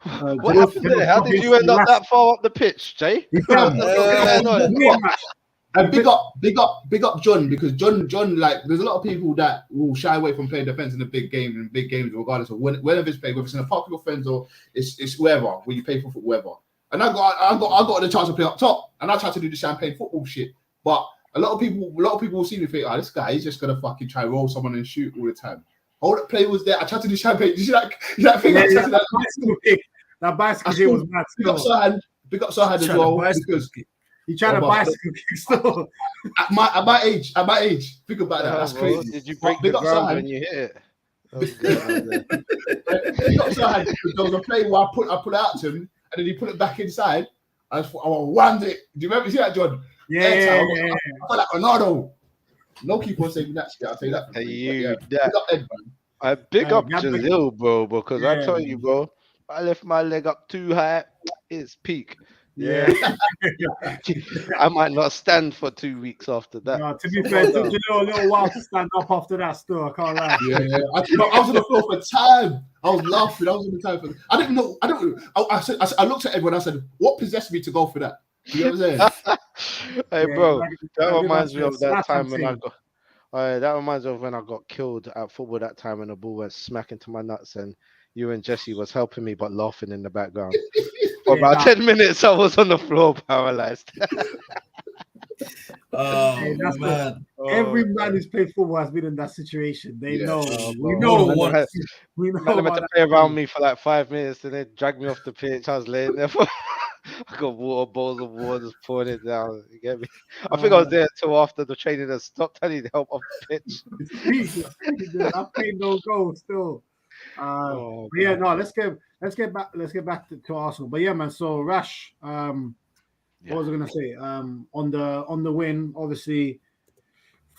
What happened there? How did you end up that far up the pitch, Jay? And big up John, because John, like, there's a lot of people that will shy away from playing defense in a big game, in big games, regardless of whenever it's played, whether it's in a park with your friends or it's wherever, where you pay for wherever. And I got the chance to play up top, and I tried to do the champagne football shit. But a lot of people will see me think, this guy is just gonna fucking try roll someone and shoot all the time. All that play was there. I tried to do champagne. Did you like that thing? That bicycle was mad. Big up Sahad as well, because he tried a bicycle kick still. At my age, think about that. That's crazy. Did you break the ground when you hit it? Big up Sahad, because there was a play where I put it out to him, and then he put it back inside. I won it. Do you remember see that, John? Yeah. I felt like Ronaldo. No keeper was saving that shit. I'll tell you that. For Hey, free. you Big that. up Ed, man. I big up Gabby- Jalil, bro, because I Yeah. tell you, bro, I left my leg up too high. It's peak. Yeah. I might not stand for 2 weeks after that. No, to be fair, it took Jalil a little while to stand up after that. Still, I can't lie. Yeah. I was on the floor for time. I was laughing. I was on the time for. I didn't know. I looked at everyone. I said, "What possessed me to go for that?" You know what I'm saying? Hey, bro, that reminds me me of that time when I got. That reminds me of when I got killed at football that time when the ball went smack into my nuts and you and Jesse was helping me but laughing in the background. For about 10 minutes, I was on the floor paralyzed. Oh that's man. Every man who's played football has been in that situation. They know. We More know. than once. We know Man, they meant about to play around me for like 5 minutes and then drag me off the pitch. I was laying there for. I got bowls of water, just pouring it down. You get me? I think I was there till after the training had stopped. I need help off the pitch. I played no goal still. But yeah, no. Let's get back to Arsenal. But yeah, man. So Rash, what was I gonna say? On the win, obviously,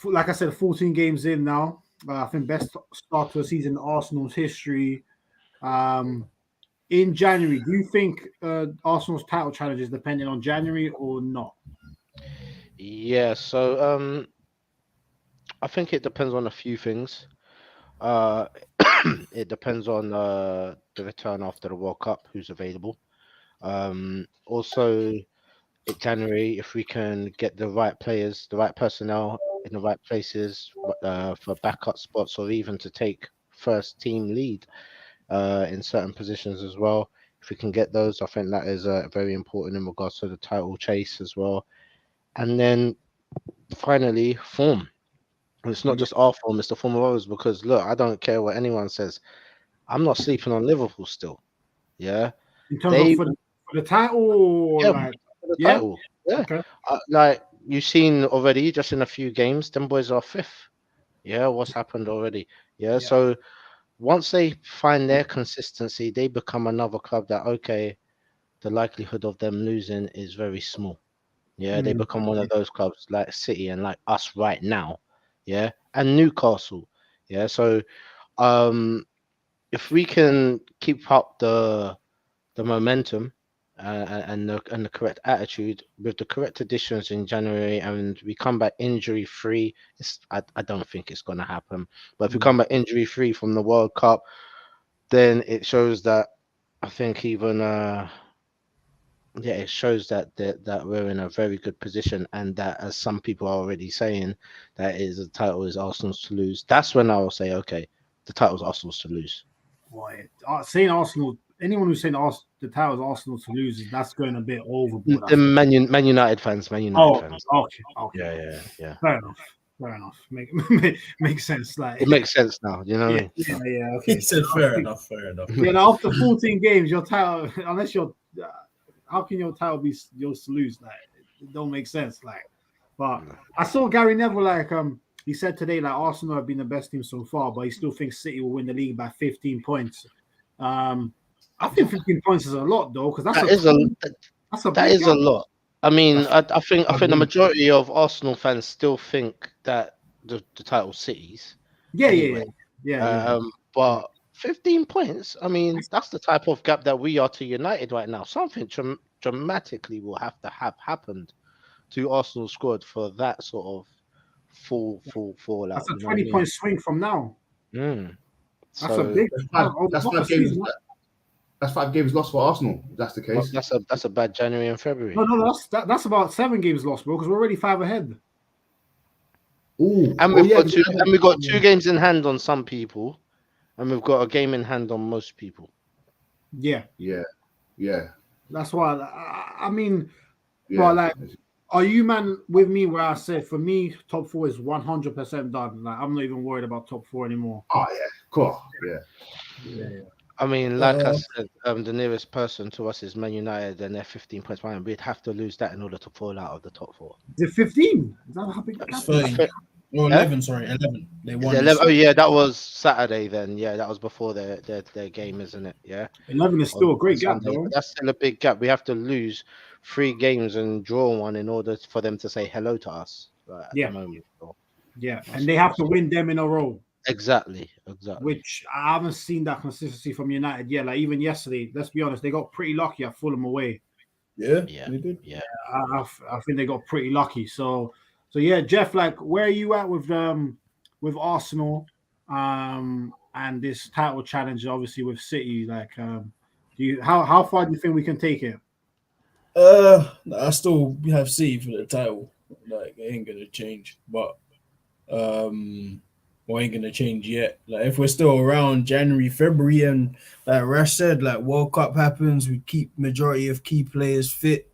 like I said, 14 games in now. I think best start to a season in Arsenal's history. In January, do you think Arsenal's title challenge is dependent on January or not? Yeah, so I think it depends on a few things. It depends on the return after the World Cup, who's available. Also, in January, if we can get the right players, the right personnel in the right places for backup spots, or even to take first team lead in certain positions as well. If we can get those, I think that is very important in regards to the title chase as well. And then finally, form. It's not just our form, it's the form of others. Because look, I don't care what anyone says. I'm not sleeping on Liverpool still. Yeah. In terms of for the title, or like for the title. Yeah. Okay. Like you've seen already, just in a few games, them boys are fifth. Yeah, what's happened already? Yeah. So once they find their consistency, they become another club that the likelihood of them losing is very small. Yeah, they become one of those clubs like City and like us right now. Yeah, and Newcastle. Yeah, so if we can keep up the momentum and the correct attitude with the correct additions in January, and we come back injury free, I don't think it's going to happen. But if we come back injury free from the World Cup, then it shows that I think even it shows that we're in a very good position, and that, as some people are already saying, that is the title is Arsenal's to lose. That's when I will say, okay, the title's Arsenal's to lose. Boy, saying Arsenal, anyone who's saying the title is Arsenal to lose, that's going a bit overboard. The Man United fans, fans. Okay. Yeah. Fair enough. Makes sense. Like it makes sense now. You know what I mean? Yeah. Okay. He said fair enough. Yeah. Now, after 14 games, your title, unless you're, how can your title be yours to lose? Like, it don't make sense. Like, but I saw Gary Neville he said today like Arsenal have been the best team so far, but he still thinks City will win the league by 15 points. I think 15 points is a lot though, because that is a lot. I mean, I think the majority of Arsenal fans still think that the title City's. Yeah. But 15 points. I mean, that's the type of gap that we are to United right now. Something dramatically will have to have happened to Arsenal squad for that sort of fall out. That's a 20-point swing from now. That's a big. That's 5 games lost for Arsenal. If that's the case. Well, that's a bad January and February. No, that's about 7 games lost, bro. Because we're already 5 ahead. Ooh, and we've got 2 games in hand on some people, and we've got a game in hand on most people. Yeah. That's why. I mean, bro, like. Are you, man, with me where I said, for me, top 4 is 100% done? Like, I'm not even worried about top 4 anymore. Oh, yeah. Cool. Yeah. I mean, like I said, the nearest person to us is Man United, and they're 15 points behind. We'd have to lose that in order to fall out of the top 4. Is it 15? Is that how big that is? 11, sorry. 11. They won. 11? Oh, yeah, that was Saturday then. Yeah, that was before their game, isn't it? Yeah. 11 is still a great gap, though. That's still a big gap. We have to lose 3 games and draw 1 in order for them to say hello to us at the moment. So. Yeah, and they have to win them in a row. Exactly. Which I haven't seen that consistency from United yet. Like even yesterday, let's be honest, they got pretty lucky at Fulham away. Yeah, they did. Yeah. I think they got pretty lucky. So yeah, Jeff, like where are you at with Arsenal and this title challenge, obviously with City? Like how far do you think we can take it? I still have City for the title. Like it ain't gonna change, but ain't gonna change yet. Like if we're still around January, February, and like Rash said, like World Cup happens, we keep majority of key players fit.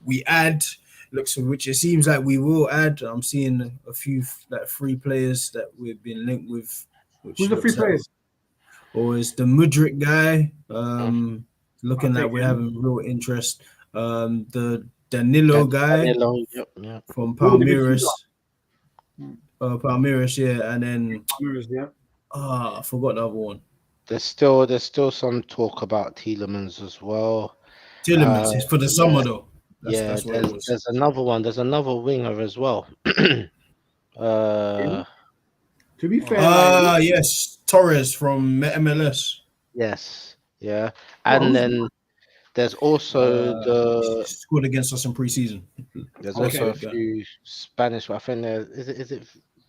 We add, which it seems like we will add. I'm seeing a few like free players that we've been linked with. Who's the free players? Or is the Mudryk guy? Looking like we're having real interest. The Danilo guy from Palmeiras. Palmeiras, yeah, and then Palmeiras, yeah. I forgot the other one. There's still some talk about Tielemans as well. Tielemans is for the summer though. That's what it was. There's another one. There's another winger as well. To be fair, yes, Torres from MLS. Yes, yeah, and then there's also the scored against us in preseason. There's also a few Spanish. I think is it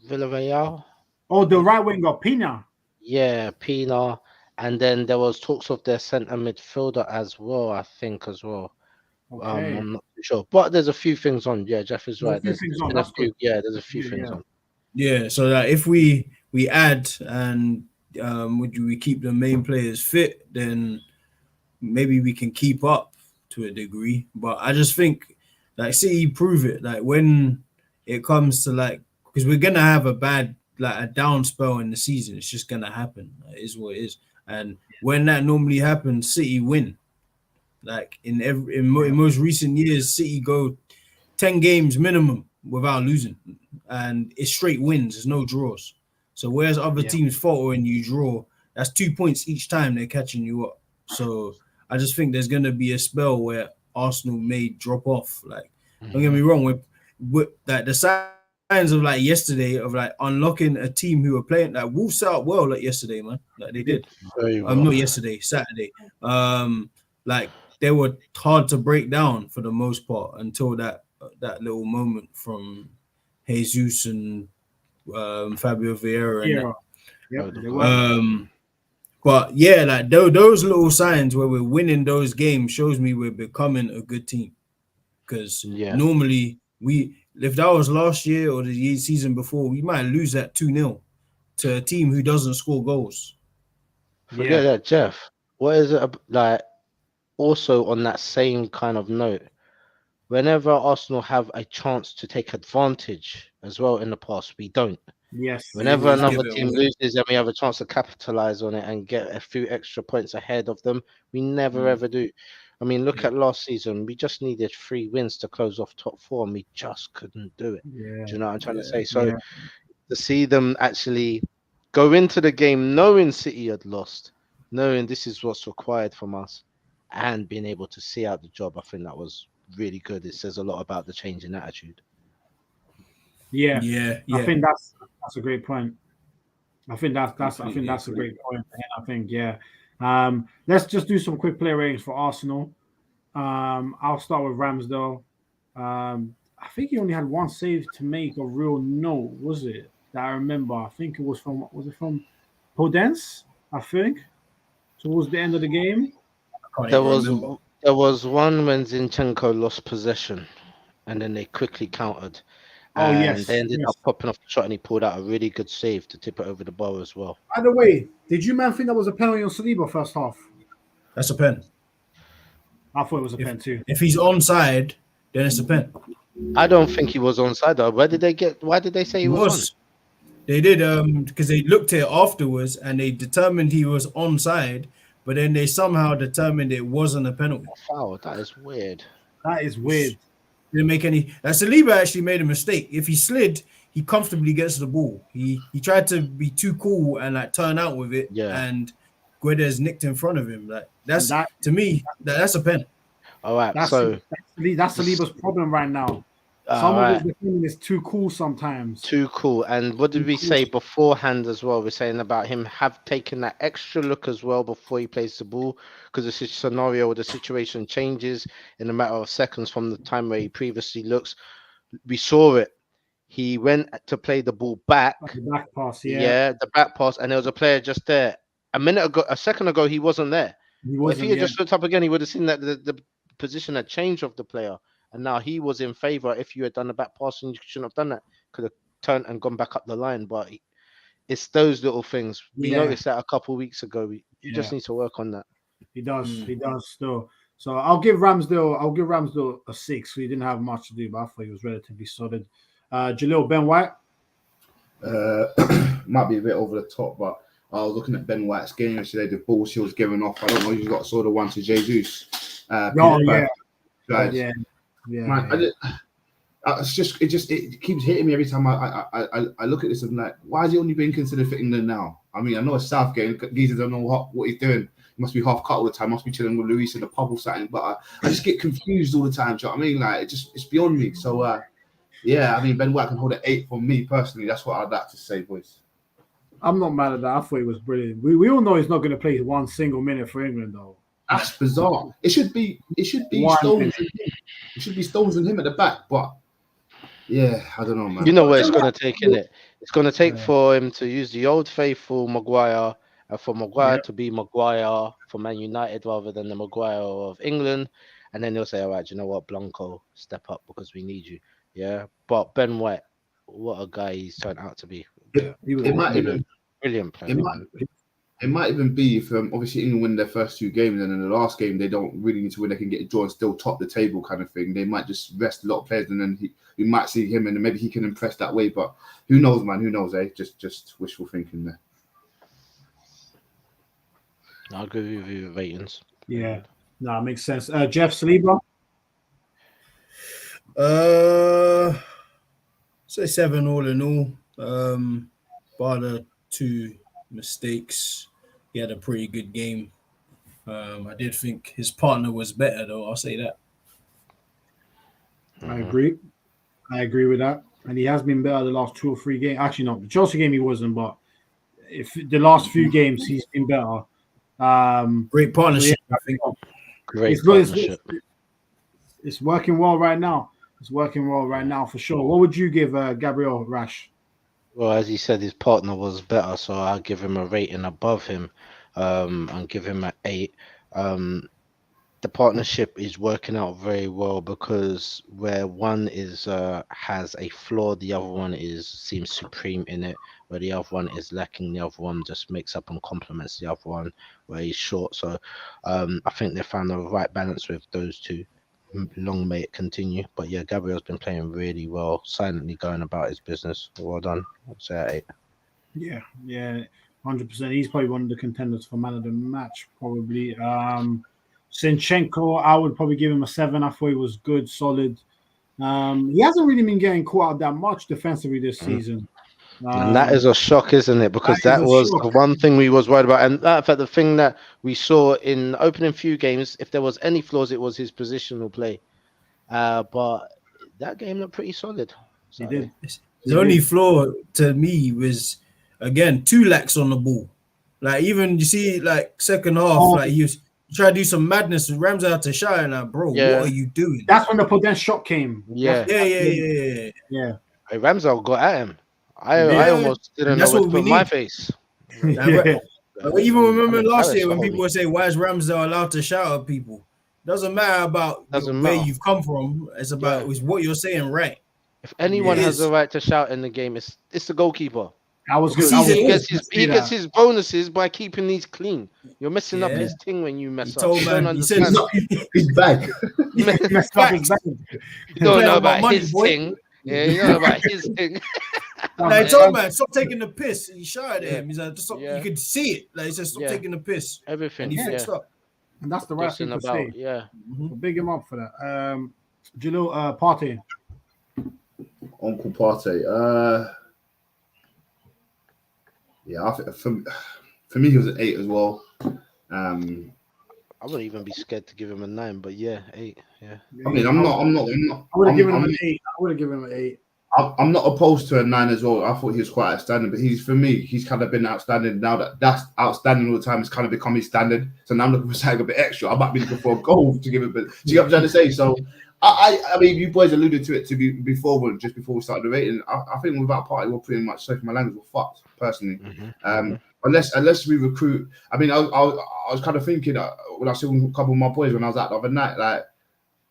Villarreal? Oh, the right winger Pina. Yeah, Pina, and then there was talks of their centre midfielder as well. I think as well. Okay. I'm not too sure, but there's a few things on. Yeah, Jeff is right. There's a few things on. Yeah, so that if we add and we keep the main players fit, then maybe we can keep up to a degree. But I just think like City prove it. Like when it comes to like, because we're gonna have a down spell in the season. It's just gonna happen. It is what it is. And when that normally happens, City win. Like in most recent years, City go 10 games minimum without losing, and it's straight wins. There's no draws. So whereas other teams falter and you draw, that's 2 points each time they're catching you up. So I just think there's gonna be a spell where Arsenal may drop off. Like don't get me wrong, with like the signs of like yesterday of like unlocking a team who were playing like Wolves set up well like yesterday, man. Like they did. Not yesterday, Saturday. Like they were hard to break down for the most part until that little moment from Jesus and Fabio Vieira. But yeah, like those little signs where we're winning those games shows me we're becoming a good team. Because normally if that was last year or the season before, we might lose that 2-0 to a team who doesn't score goals. Forget that, Jeff. What is it like? Also, on that same kind of note, whenever Arsenal have a chance to take advantage as well in the past, we don't. Yes. Whenever another team loses and we have a chance to capitalize on it and get a few extra points ahead of them, we never ever do. I mean, look at last season. We just needed 3 wins to close off top 4, and we just couldn't do it. Yeah. Do you know what I'm trying to say? So to see them actually go into the game knowing City had lost, knowing this is what's required from us, and being able to see out the job, I think that was really good. It says a lot about the change in attitude. Yeah. I think that's a great point. I think that's a great point. And I think let's just do some quick player ratings for Arsenal. I'll start with Ramsdale. I think he only had one save to make a real note, was it? That I remember. I think it was from Podence, I think, towards the end of the game. There was one when Zinchenko lost possession, and then they quickly countered. They ended up popping off the shot, and he pulled out a really good save to tip it over the bar as well. By the way, did you think that was a penalty on Saliba first half? That's a pen. I thought it was a pen too. If he's onside, then it's a pen. I don't think he was onside though. Why did they say he was on? They did because they looked at it afterwards and they determined he was onside, but then they somehow determined it wasn't a penalty. Foul. That is weird. Didn't make any. Saliba actually made a mistake. If he slid, he comfortably gets the ball. He tried to be too cool and like turn out with it. Yeah. And Guedes nicked in front of him. Like to me, that's a pen. All right. That's Saliba's problem right now. Some of it defending is too cool sometimes. Too cool. And what did we say beforehand as well? We're saying about him have taken that extra look as well before he plays the ball, because the scenario or the situation changes in a matter of seconds from the time where he previously looks. We saw it. He went to play the ball back. The back pass, the back pass, and there was a player just there. A second ago, he wasn't there. If he had just looked up again, he would have seen that the position had changed of the player. And now he was in favor. If you had done a back pass and you shouldn't have done that, could have turned and gone back up the line. But it's those little things. We noticed that a couple of weeks ago. You just need to work on that. He does. He does still. So I'll give Ramsdale a 6. He didn't have much to do, but I thought he was relatively solid. Jalil, Ben White. Might be a bit over the top, but I was looking at Ben White's game yesterday. The ball she was giving off. I don't know if you saw the one to Jesus. It keeps hitting me every time I look at this. I'm like, why is he only being considered for England now? I mean, I know it's Southgate. Geezer don't know what he's doing. He must be half cut all the time. Must be chilling with Luis in the pub or something. But I just get confused all the time. Do you know what I mean? Like, it's beyond me. So, I mean, Ben White can hold an 8 for me personally. That's what I'd like to say, boys. I'm not mad at that. I thought he was brilliant. We all know he's not going to play one single minute for England, though. That's bizarre. It should be Stones. It should be Stones and him at the back, but yeah, I don't know, man. You know where it's going to take, innit? It's going to take for him to use the old faithful Maguire, and for Maguire to be Maguire for Man United rather than the Maguire of England, and then he'll say, all right, you know what, Blanco, step up because we need you. Yeah, but Ben White, what a guy he's turned out to be. It might even brilliant player. It might even be if obviously England win their first 2 games, and in the last game they don't really need to win. They can get a draw and still top the table, kind of thing. They might just rest a lot of players, and then we might see him, and maybe he can impress that way. But who knows, man? Who knows? Just wishful thinking there. I'll give you the ratings. Yeah, no, it makes sense. Jeff Saliba. Say 7 all in all. Bar the 2 mistakes, he had a pretty good game. I did think his partner was better, though. I'll say that. I agree with that, and he has been better the last 2 or 3 games. Actually, not the Chelsea game he wasn't, but if the last few games he's been better. Great partnership, I think. Great partnership. It's working well right now. It's working well right now for sure. What would you give Gabriel Rash? Well, as he said, his partner was better, so I'll give him a rating above him and give him an 8. The partnership is working out very well because where one is has a flaw, the other one seems supreme in it. Where the other one is lacking, the other one just makes up and complements the other one where he's short. So I think they found the right balance with those 2. Long may it continue. But yeah, Gabriel's been playing really well, silently going about his business. Well done. I'd say at 8. Yeah, 100%. He's probably one of the contenders for man of the match, probably. Zinchenko, I would probably give him a 7. I thought he was good, solid. He hasn't really been getting caught out that much defensively this season. And that is a shock, isn't it? Because that was the one thing we was worried about. And in fact, the thing that we saw in the opening few games, if there was any flaws, it was his positional play. But that game looked pretty solid. He did. The only flaw to me was, again, 2 lacks on the ball. Like, even you see, like, second half, like, he tried to do some madness with Ramsey out to shine. Like, bro, what are you doing? That's when the Podence shot came. Yeah. Hey, Ramsey got at him. I almost didn't know what to put my face. I even remember last year when people would say, why is Ramsey allowed to shout at people? Doesn't matter about where you've come from. It's about what you're saying, right? If anyone has the right to shout in the game, it's the goalkeeper. He gets his bonuses by keeping these clean. You're messing up his thing when you mess up. He said his bag. You don't know about his thing. Yeah, you know about his thing. Like, told man, stop taking the piss. He shouted at him. He's like, just stop. You could see it. Like, he said, stop taking the piss. Everything. And he fixed up. And that's the right thing to say. Yeah. So big him up for that. Jalil, Partey. Uncle Partey. Yeah, I think for me he was an 8 as well. I wouldn't even be scared to give him a 9, but yeah, 8. Yeah. I mean, I'm not. I would have given him an 8. I would have given him an 8. I'm not opposed to a 9 as well. I thought he was quite outstanding, but for me, he's kind of been outstanding. Now that's outstanding all the time, it's kind of become his standard. So now I'm looking for something a bit extra. I might be looking for a goal to give it. But do you get what I'm trying to say? So I mean, you boys alluded to it before we started the rating. I think without Party, we're pretty much, sorry for my language, we're fucked personally. Unless we recruit. I mean, I was kind of thinking when I saw a couple of my boys when I was out the other night, like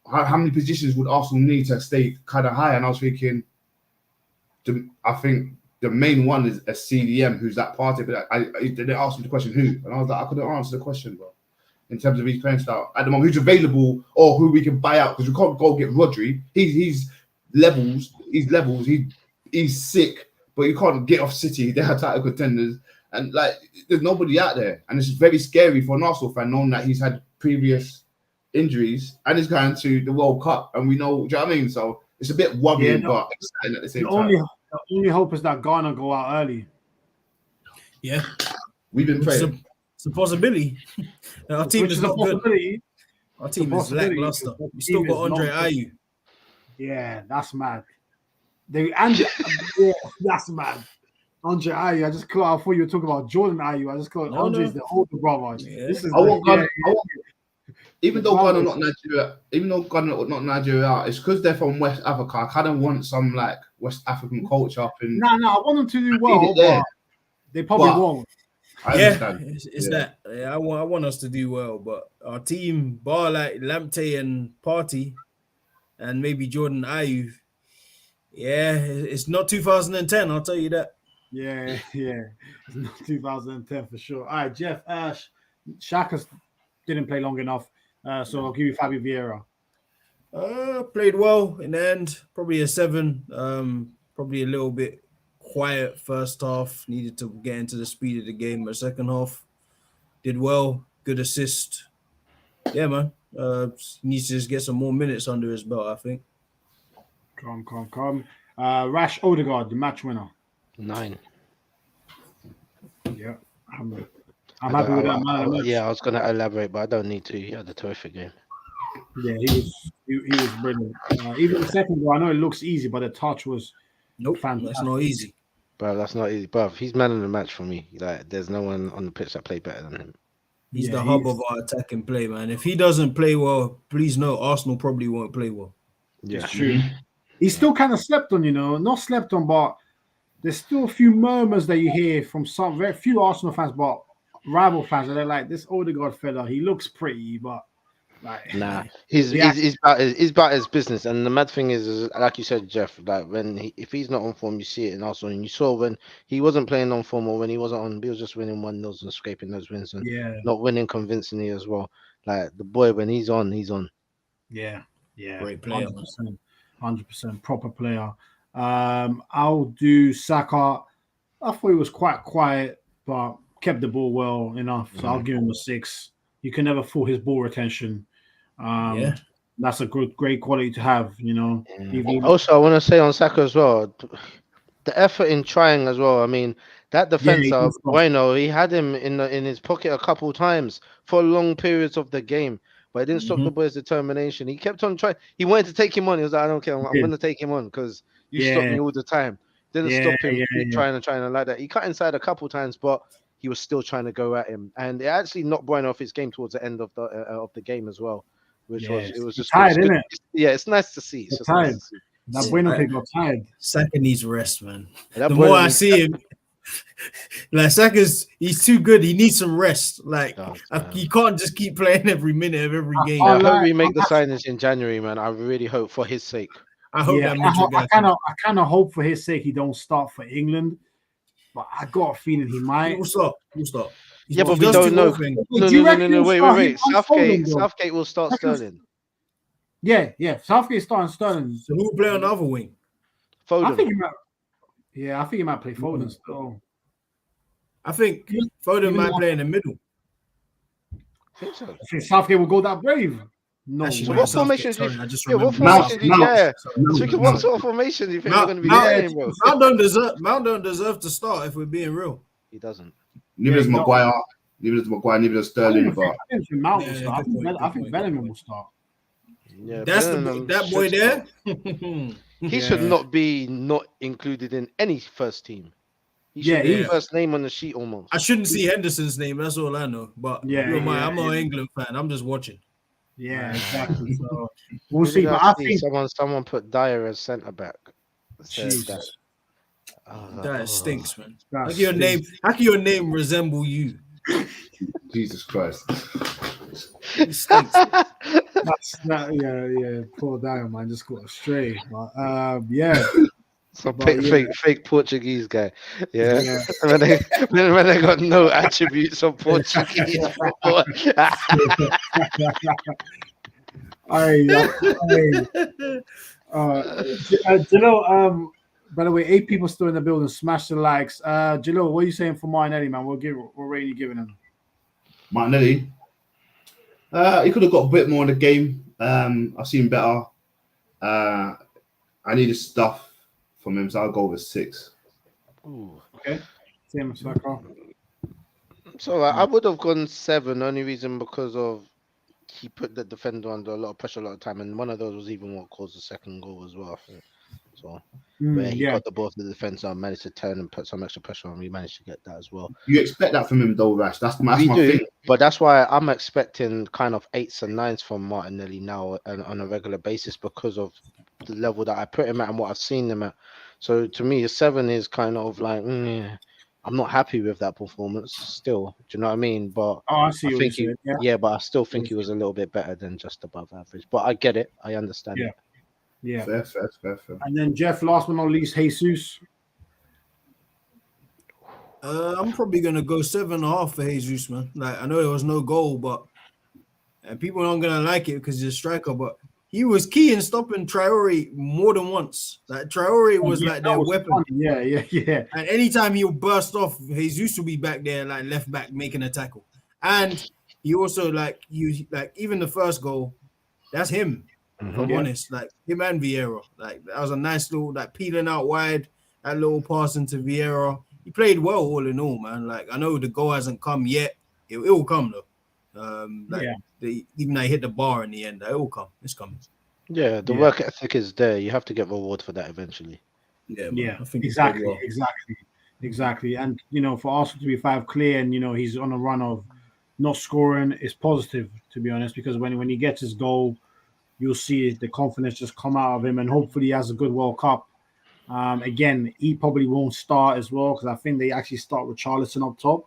how many positions would Arsenal need to stay kind of high? And I was thinking, I think the main one is a CDM, who's that party. But they asked me the question who, and I was like, I couldn't answer the question, bro. In terms of his playing style at the moment, who's available or who we can buy out, because we can't go get Rodri. He's levels. He's sick, but you can't get off City. They are title contenders, and like there's nobody out there, and it's very scary for an Arsenal fan knowing that he's had previous injuries and he's going to the World Cup, and we know. Do you know what I mean? So it's a bit worrying, but exciting at the same time. The only hope is that Ghana go out early. Yeah, we've been praying. It's a possibility. Our team is not good. Our team is lackluster. We still got Andre Ayew. Yeah, that's mad. That's mad. Andre Ayew. I thought you were talking about Jordan Ayew. I just call it Andre's the older brother. Yeah. This is even though Ghana not Nigeria, it's because they're from West Africa. I kind of want some like West African culture up in. No, I want them to do well, but they probably won't. I understand. It's that. Yeah, I want us to do well, but our team, bar like Lamptey and Partey, and maybe Jordan Ayew. Yeah, it's not 2010. I'll tell you that. Yeah, it's not 2010 for sure. All right, Jeff. Shaka didn't play long enough, so I'll give you Fabio Vieira. Played well in the end. Probably a 7. Probably a little bit quiet first half, needed to get into the speed of the game, but second half did well, good assist. Yeah, man. Needs to just get some more minutes under his belt, I think. Come. Rash Odegaard, the match winner. 9. Yeah, I'm happy with that man. Yeah, I was going to elaborate, but I don't need to. He had a terrific game. Yeah, he was brilliant. Even the second goal, I know it looks easy, but the touch was fantastic. That's not easy. Bro, that's not easy. Bro, he's man of the match for me. Like, there's no one on the pitch that played better than him. He's the hub of our attacking play, man. If he doesn't play well, please know Arsenal probably won't play well. Yeah, it's true. He's still kind of slept on, not slept on, but there's still a few murmurs that you hear from some very few Arsenal fans, but rival fans, and they're like, this Odegaard fella, he looks pretty, but like, nah, he's about his business. And the mad thing is like you said, Jeff, like if he's not on form, you see it in Arsenal, and you saw when he wasn't playing on form or when he wasn't on, he was just winning 1-0 and scraping those wins and not winning convincingly as well. Like the boy, when he's on, he's on. Yeah, great player, 100% proper player. I'll do Saka. I thought he was quite quiet, but kept the ball well enough. So I'll give him a 6. You can never fool his ball retention. That's a great quality to have, Also, I want to say on Saka as well, the effort in trying as well. I mean, that defense of Bueno, he had him in his pocket a couple of times for long periods of the game, but it didn't stop the boy's determination. He kept on trying. He wanted to take him on. He was like, I don't care. I'm going to take him on because you stop me all the time. Didn't stop him trying and like that. He cut inside a couple of times, but he was still trying to go at him, and it actually knocked Bueno off his game towards the end of the game as well, which was just tired, isn't it? Yeah, it's nice to see. It's just nice to see. That Bueno kid got tired. Saka needs rest, man. The more I see him, like he's too good. He needs some rest. Like he can't just keep playing every minute of every game. I hope we make the signings in January, man. I really hope for his sake. I hope I kind of hope for his sake he don't start for England. But I got a feeling he might. He'll start. Yeah, but we don't know. No. Wait. Southgate will start Sterling. Yeah. Southgate starting Sterling. So who will play on the other wing? Foden. I think he might play Foden still. I think Foden might play in the middle. I think so. I think Southgate will go that brave. No. What formation? What sort of formation do you think we're going to be playing, bro? Mount don't deserve to start if we're being real. He doesn't. Neither does Maguire. Neither does Sterling. I think Mount will start. I think Bellingham will start. Yeah, That's Bellingham that boy should there. start. He should not be not included in any first team. He should be first name on the sheet almost. I shouldn't see Henderson's name. That's all I know. But I'm not an England fan. I'm just watching. Yeah, exactly. So we'll see. But I think someone put Dyer as centre back. That stinks, man. How can your name resemble you? Jesus Christ. It stinks. Poor Dyer, man, just got astray. But yeah. Some fake Portuguese guy. Yeah. when they got no attributes of Portuguese football. Jalil, by the way, 8 people still in the building. Smash the likes. Jalil, what are you saying for Martinelli, man? What rate are you giving him? Martinelli, he could have got a bit more in the game. I've seen better. I needed stuff from him, so I'll go with 6. Ooh, okay. Same as Saka. So I would have gone 7. Only reason because of he put the defender under a lot of pressure a lot of time, and one of those was even what caused the second goal as well. So where he got the ball to the defense and managed to turn and put some extra pressure on, we managed to get that as well. You expect that from him though, Rash. That's my thing. But that's why I'm expecting kind of 8s and 9s from Martinelli now on a regular basis because of the level that I put him at and what I've seen him at. So to me, a 7 is kind of like I'm not happy with that performance still. Do you know what I mean? But I see what you're saying. But I still think he was a little bit better than just above average. But I get it. I understand it. Yeah. Fair. And then Jeff, last but not least, Jesus. I'm probably gonna go 7.5 for Jesus, man. Like I know there was no goal, but people aren't gonna like it because he's a striker, but he was key in stopping Traore more than once. Like Traore was like their weapon. Funny. Yeah. And anytime he would burst off, Jesus would be back there, like left back, making a tackle. And he also even the first goal, that's him. If I'm honest, like him and Vieira, like that was a nice little peeling out wide, that little pass into Vieira. He played well all in all, man. Like I know the goal hasn't come yet, it will come though. Even though he hit the bar in the end, it will come. It's coming. Yeah, the work ethic is there. You have to get reward for that eventually. Yeah, I think exactly. And for Arsenal to be 5 clear, and he's on a run of not scoring is positive, to be honest, because when he gets his goal, you'll see the confidence just come out of him, and hopefully he has a good World Cup. Again, he probably won't start as well because I think they actually start with Richarlison up top,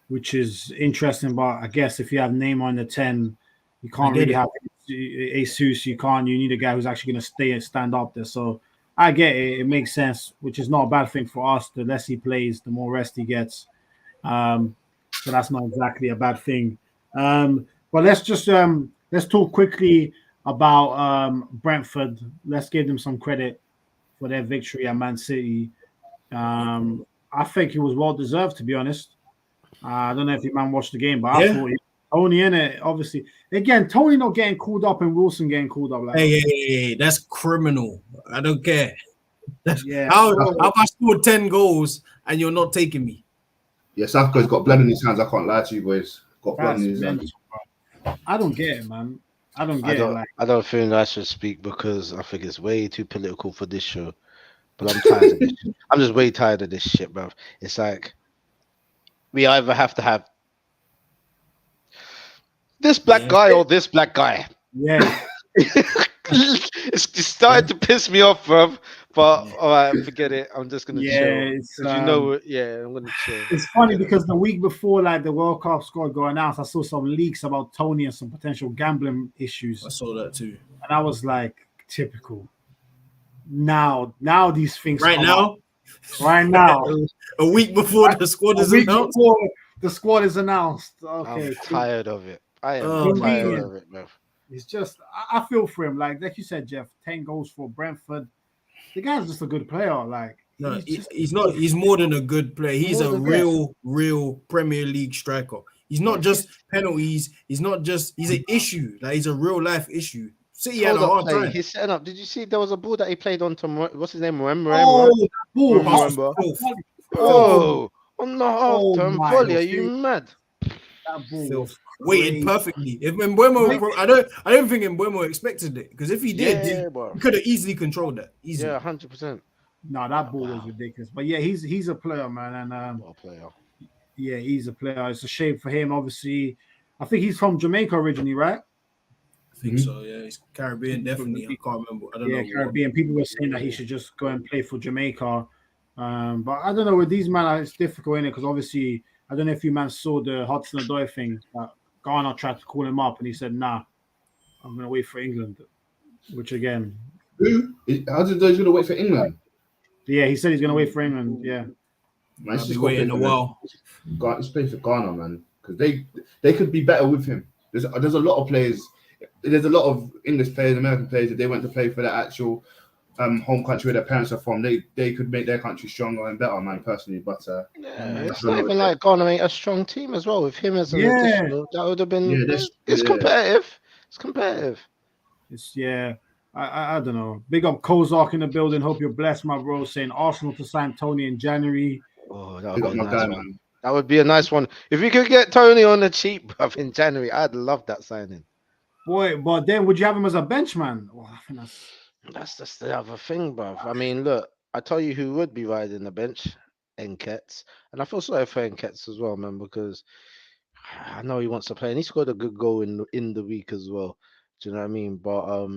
which is interesting. But I guess if you have Neymar in the 10, you can't really have Jesus. You need a guy who's actually going to stay and stand up there. So I get it. It makes sense, which is not a bad thing for us. The less he plays, the more rest he gets. So that's not exactly a bad thing. But let's just let's talk quickly about Brentford. Let's give them some credit for their victory at Man City. I think it was well deserved, to be honest. I don't know if you watched the game, but I thought Tony in it, obviously. Again, Tony not getting called up and Wilson getting called up. Hey, that's criminal. I don't care. How I scored 10 goals and you're not taking me? Yeah, Southgate's got blood in his hands. I can't lie to you boys. Got blood in his hands. I don't get it, man. I don't think I should speak because I think it's way too political for this show. But I'm tired of this shit. I'm just way tired of this shit, bro. It's like we either have to have this black guy or this black guy. Yeah. It's starting to piss me off, bro. But all right, forget it. I'm just gonna chill. I'm gonna chill. It's funny because the week before, the World Cup squad got announced, I saw some leaks about Tony and some potential gambling issues. I saw that too, and I was like, typical. Now these things right now. A week before the squad is announced. Before the squad is announced. Okay, I'm tired of it. I am tired of it, bro. It's just I feel for him. Like you said, Jeff, 10 goals for Brentford. The guy's just a good player. He's not. He's more than a good player. He's a real Premier League striker. He's not just penalties. He's not just. He's an issue. He's a real life issue. City had a hard time. He's setting up. Did you see there was a ball that he played on to what's his name? On the half-turn volley. Are you mad? That ball was weighted perfectly. If Mbeumo, I don't think Mbeumo expected it, because if he did, he could have easily controlled that. Easily. Yeah, 100%. No, that ball was ridiculous. But yeah, he's a player, man, and player. Yeah, he's a player. It's a shame for him. Obviously, I think he's from Jamaica originally, right? I think so. Yeah, he's Caribbean, definitely. I can't remember. I don't know. Caribbean. People were saying that he should just go and play for Jamaica. But I don't know, with these men, it's difficult, innit? Because obviously, I don't know if you man saw the Hudson Odoi thing. Ghana tried to call him up, and he said, "Nah, I'm gonna wait for England." Which again, who? Hudson Odoi's gonna wait for England? Yeah, he said he's gonna wait for England. Yeah, man, he's waiting a while. He's playing for Ghana, man, because they could be better with him. There's a lot of players. There's a lot of English players, American players, if they went to play for the actual home country where their parents are from, they could make their country stronger and better, man, personally. But it's not even like Ghana ain't a strong team as well. With him as an additional, that would have been. It's competitive. It's competitive. I don't know. Big up Kozak in the building. Hope you're blessed, my bro. Saying Arsenal to sign Tony in January. Oh, that would be a nice one. That would be a nice one. If we could get Tony on the cheap, bruv, in January, I'd love that signing. Boy, but then would you have him as a benchman? Well, I think that's just the other thing, bruv. I mean, look, I tell you who would be riding the bench, Nkets. And I feel sorry for Nkets as well, man, because I know he wants to play, and he scored a good goal in the week as well. Do you know what I mean? But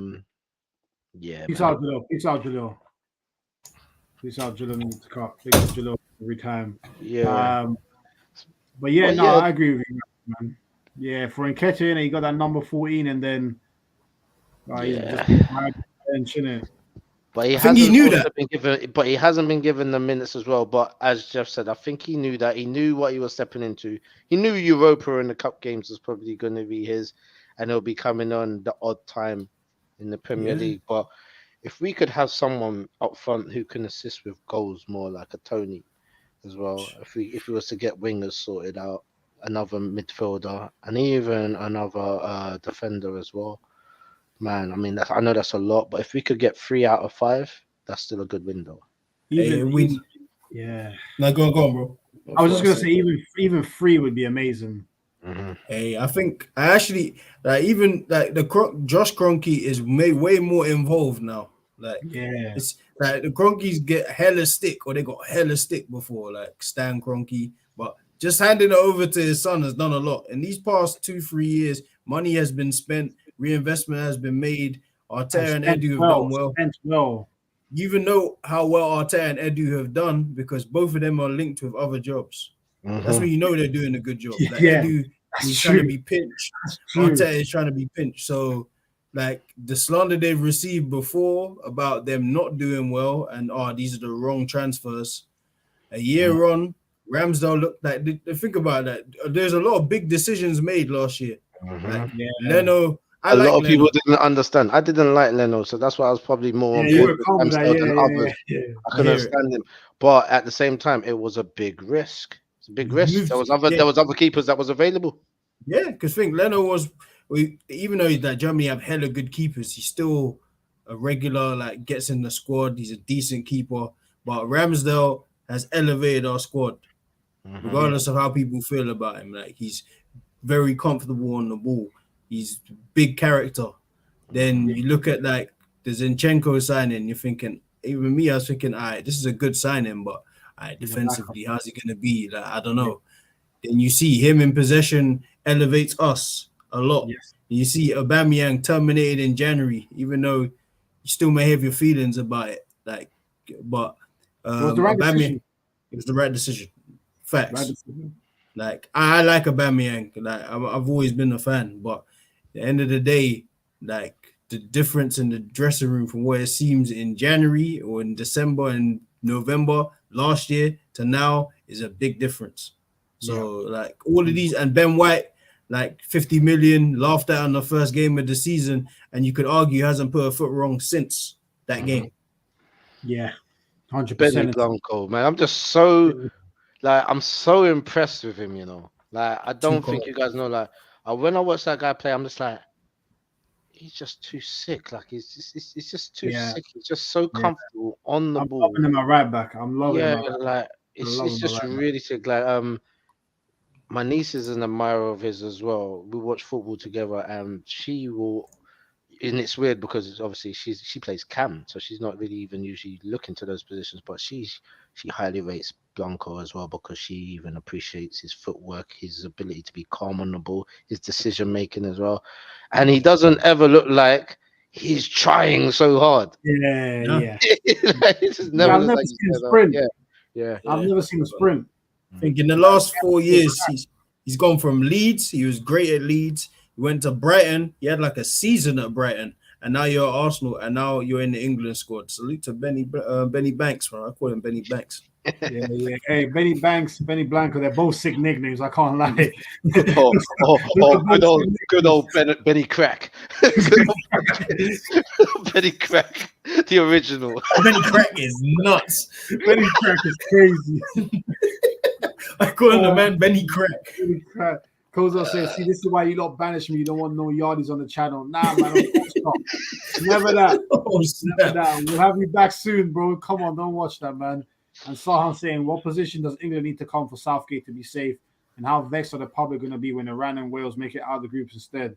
yeah. Peace out, Jalil. Peace out, Jalil. Peace out, Jalil. Needs to cut. Big up, Jalil, every time. Yeah. But yeah, I agree with you, man. Yeah, for Nketiah, he got that number 14, and then he's just bench, innit? But he hasn't been given the minutes as well. But as Jeff said, I think he knew that. He knew what he was stepping into. He knew Europa and the Cup games was probably going to be his, and he'll be coming on the odd time in the Premier League. But if we could have someone up front who can assist with goals more, like a Tony as well, if we was to get wingers sorted out, another midfielder, and even another defender as well. Man, I mean, I know that's a lot, but if we could get 3 out of 5, that's still a good window. No, go on, bro. I was just gonna say even 3 would be amazing. Mm-hmm. Hey, I actually even Josh Kroenke is way more involved now. It's like the Kroenkes get hella stick, or they got hella stick before, like Stan Kroenke, but just handing it over to his son has done a lot. In these past 2-3 years, money has been spent, reinvestment has been made. Arteta and Edu have done well. You even know how well Arteta and Edu have done because both of them are linked with other jobs. Mm-hmm. That's when you know they're doing a good job. Like Edu is trying to be pinched. Arteta is trying to be pinched. So, like the slander they've received before about them not doing well and these are the wrong transfers. A year on, Ramsdale looked like. Think about that. There's a lot of big decisions made last year. Mm-hmm. Like, Leno. A lot of people didn't understand. I didn't like Leno, so that's why I was probably more on board with Ramsdale than others. I couldn't understand him, but at the same time, it was a big risk. It's a big risk. There was other keepers that was available. Yeah, because Leno was. Even though that Germany have hella good keepers, he's still a regular. Like gets in the squad. He's a decent keeper, but Ramsdale has elevated our squad, regardless of how people feel about him. Like he's very comfortable on the ball. He's a big character. Then you look at like the Zinchenko signing, you're thinking, even me, I was thinking, all right, this is a good signing, but defensively, how's it going to be? Like, I don't know. Then you see him in possession elevates us a lot. Yes. You see Aubameyang terminated in January, even though you still may have your feelings about it. Like, but it was the right decision. It was the right decision. Facts. Like I like Aubameyang. Like I've always been a fan, but at the end of the day, like the difference in the dressing room from what it seems in January or in December and November last year to now is a big difference. So like all of these, and Ben White, like 50 million laughed at on the first game of the season, and you could argue hasn't put a foot wrong since that game. Yeah, 100%. Benny Blanco, man, I'm just so I'm so impressed with him. You know, like I don't think you guys know. Like when I watch that guy play, I'm just like, he's just too sick. Like he's just too sick. He's just so comfortable on the ball. I'm loving him at right back. I'm loving him. Like it's just really sick. Like my niece is an admirer of his as well. We watch football together, and she will. And it's weird because it's obviously she plays cam, so she's not really even usually looking to those positions. But she highly rates Blanco as well because she even appreciates his footwork, his ability to be calm on the ball, his decision making as well, and he doesn't ever look like he's trying so hard. Yeah. It just never I've looks never like seen him sprint. yeah. I've never seen him sprint. I think in the last 4 years, he's gone from Leeds. He was great at Leeds. He went to Brighton. He had like a season at Brighton, and now you're at Arsenal, and now you're in the England squad. Salute to Benny Banks, man. I call him Benny Banks. Yeah. Hey, Benny Banks, Benny Blanco, they're both sick nicknames. I can't lie. Good old Benny Crack. Benny Crack, the original. Benny Crack is nuts. Benny Crack is crazy. I call him the man Benny Crack. Benny Crack. Kozo says, see, this is why you lot banish me. You don't want no yardies on the channel. Nah, man. Stop. Never that. Never that. We'll have you back soon, bro. Come on, don't watch that, man. And Sahan saying, what position does England need to come for Southgate to be safe? And how vexed are the public going to be when Iran and Wales make it out of the groups instead?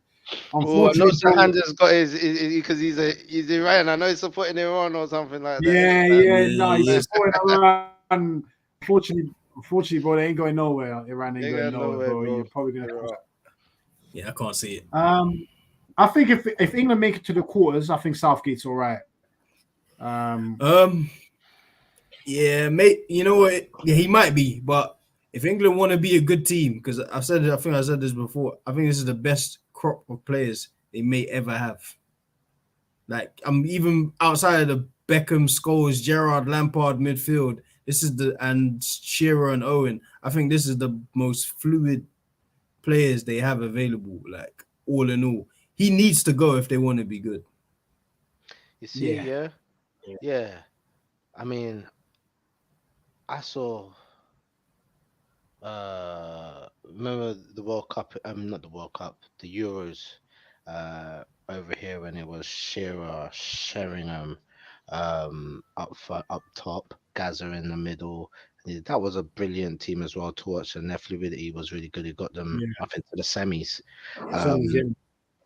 Unfortunately, Sahan's got his because he's Iran. I know he's supporting Iran or something like that. No, he's supporting Iran. Unfortunately, bro, they ain't going nowhere. Iran ain't going nowhere, bro. You're probably going to. Yeah, I can't see it. I think if England make it to the quarters, I think Southgate's all right. Yeah, mate. You know what? Yeah, he might be, but if England want to be a good team, because I think I said this before. I think this is the best crop of players they may ever have. Like, I'm even outside of the Beckham, Scholes, Gerrard, Lampard midfield. This is and Shearer and Owen. I think this is the most fluid players they have available. Like, all in all, he needs to go if they want to be good. You see, yeah. I mean, I saw. Remember the World Cup? Not the World Cup, the Euros. Over here when it was Shearer, Sheringham, up top, Gaza in the middle. That was a brilliant team as well to watch, and their fluidity was really good. It got them up into the semis.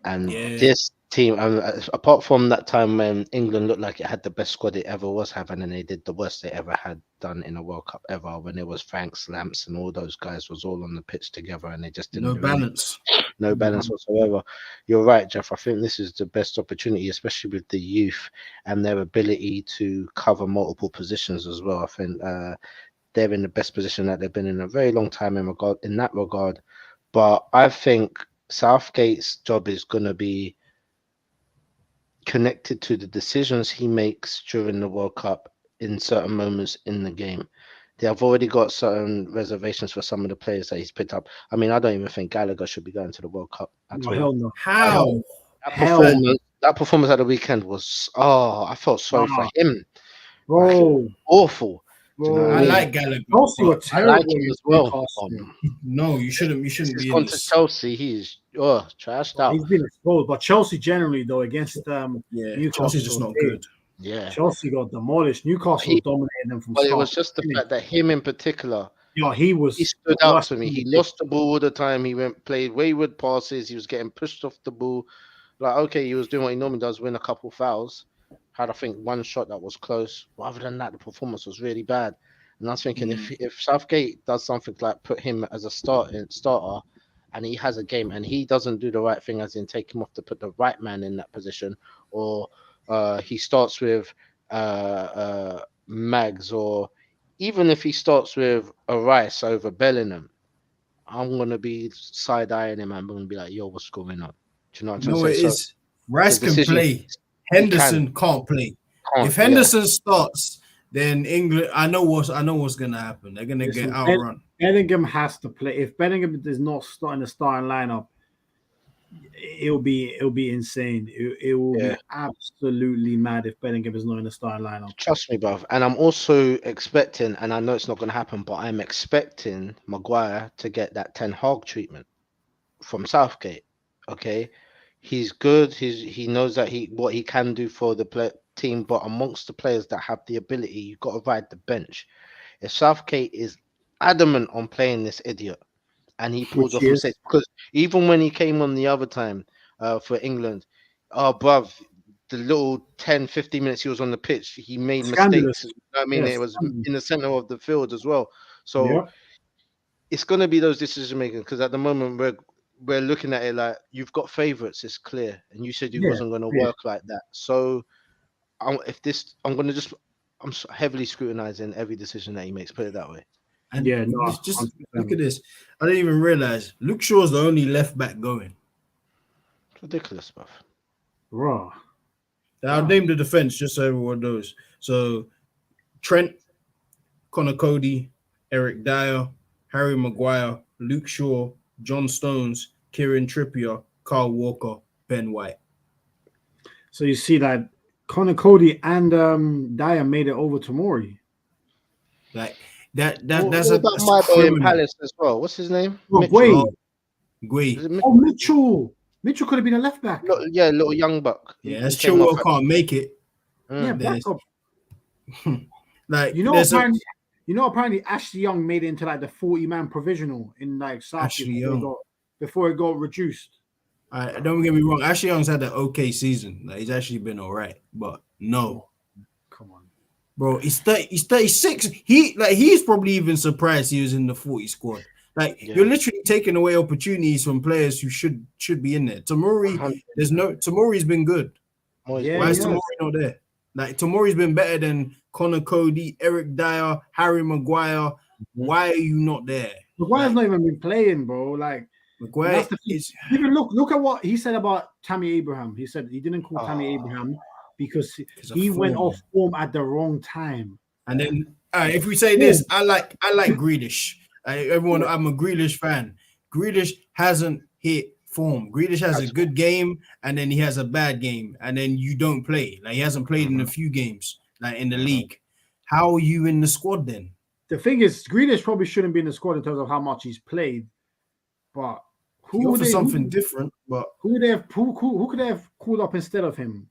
This team, apart from that time when England looked like it had the best squad it ever was having, and they did the worst they ever had done in a World Cup ever, when it was Franks, Lamps, and all those guys was all on the pitch together, and they just didn't no balance whatsoever. You're right, Jeff. I think this is the best opportunity, especially with the youth and their ability to cover multiple positions as well. I think they're in the best position that they've been in a very long time in that regard. But I think Southgate's job is going to be connected to the decisions he makes during the World Cup in certain moments in the game. They have already got certain reservations for some of the players that he's picked up. I mean, I don't even think Gallagher should be going to the World Cup at all. Hell no. How? That performance at the weekend was, I felt sorry for him. Bro. Awful. Bro, I like Gallagher. Also, I like him as well. No, you shouldn't. You shouldn't be in this. To Chelsea, he's trashed out. He's been exposed, but Chelsea generally though against Newcastle, Chelsea's just not good. Yeah, Chelsea got demolished. Newcastle dominated them from start. But it was just the fact that him in particular. He stood out to me. He lost the ball all the time. He played wayward passes. He was getting pushed off the ball. Like, okay, he was doing what he normally does, win a couple fouls. Had, I think, one shot that was close. But other than that, the performance was really bad. And I was thinking, if Southgate does something like put him as a starter, and he has a game, and he doesn't do the right thing, as in take him off to put the right man in that position, or he starts with Mags, or even if he starts with a Rice over Bellingham, I'm going to be side-eyeing him. I'm going to be like, yo, what's going on? Do you know what I'm saying? It is. Rice can play. Henderson can't play. If Henderson starts, then England, I know what's going to happen. They're going to get outrun. Bellingham has to play. If Bellingham is not starting the starting lineup, it'll be insane. It will be absolutely mad if Bellingham is not in the starting lineup. Trust me, bruv. And I'm also expecting, and I know it's not going to happen, but I'm expecting Maguire to get that Ten Hag treatment from Southgate. Okay, he's good. He knows that what he can do for the team, but amongst the players that have the ability, you've got to ride the bench. If Southgate is adamant on playing this idiot, and he pulls Which off is- mistakes. Because even when he came on the other time for England, oh, bruv, the little 10, 15 minutes he was on the pitch, he made Scandalous. mistakes. You know what I mean? Yes, It was scandalous. in the center of the field as well. So Yep. it's going to be those decision making, because at the moment we're looking at it like you've got favourites, it's clear, and you said you Yeah, wasn't going to yeah. work like that. So I'm heavily scrutinizing every decision that he makes. Put it that way. And Yeah, no, just 100%. look at this. I didn't even realize Luke Shaw's the only left back going. It's ridiculous, bruv. Raw. I'll name the defense just so everyone knows. So Trent, Connor Cody, Eric Dyer, Harry Maguire, Luke Shaw, John Stones, Kieran Trippier, Carl Walker, Ben White. So you see that Connor Cody and Dyer made it over to Mori. Like that's What about my boy in Palace as well? What's his name? Oh, Mitchell. Guay. Is it Mitchell? Oh, Mitchell. Mitchell could have been a left back. Yeah, little young buck. Yeah, that's Chilwell can't make it. Yeah, There's- backup. Like You know, apparently Ashley Young made it into like the 40-man provisional in like South Ashley Young. before it got reduced. Don't get me wrong. Ashley Young's had an okay season. Like, he's actually been all right, but no, Come on. bro. He's 36. He's probably even surprised he was in the 40 squad. Like, you're literally taking away opportunities from players who should be in there. Tamori's been good. Why is Tamori not there? Like, Tamori's been better than Connor Cody, Eric Dyer, Harry Maguire. Why are you not there? Maguire's not even been playing, bro. Like, Maguire that's the thing. Even look at what he said about Tammy Abraham. He said he didn't call Tammy Abraham because he went off form at the wrong time. And then if we say this, I like Grealish. Everyone, I'm a Grealish fan. Grealish hasn't hit form. Grealish has a good game, and then he has a bad game, and then you don't play. Like, he hasn't played in a few games, like in the league. How are you in the squad then? The thing is, Grealish probably shouldn't be in the squad in terms of how much he's played. But who could they have called up instead of him?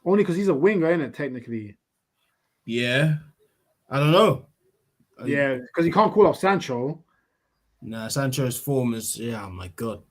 Only because he's a winger, isn't it? Technically. Yeah, I don't know. Yeah, because he can't call up Sancho. Nah, Sancho's form is oh my god.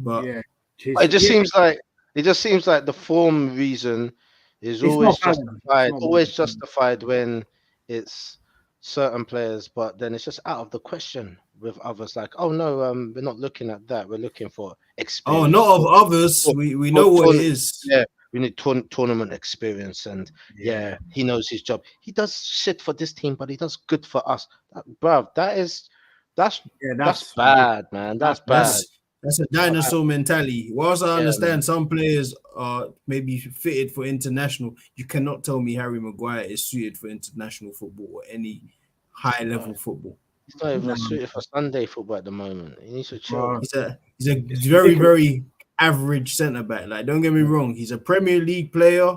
But yeah, it just seems like the form reason is always justified. Always justified when it's certain players, but then it's just out of the question with others. Like, oh no, we're not looking at that. We're looking for experience. Oh, not of others. We know what it is. Yeah. We need tournament experience, and he knows his job. He does shit for this team, but he does good for us, bruv. That's bad, man. That's bad. That's a dinosaur mentality. Whilst I understand some players are maybe fitted for international, you cannot tell me Harry Maguire is suited for international football or any high level football. He's not even suited for Sunday football at the moment. He needs to chill. He's a very, very average centre back. Like, don't get me wrong, he's a Premier League player,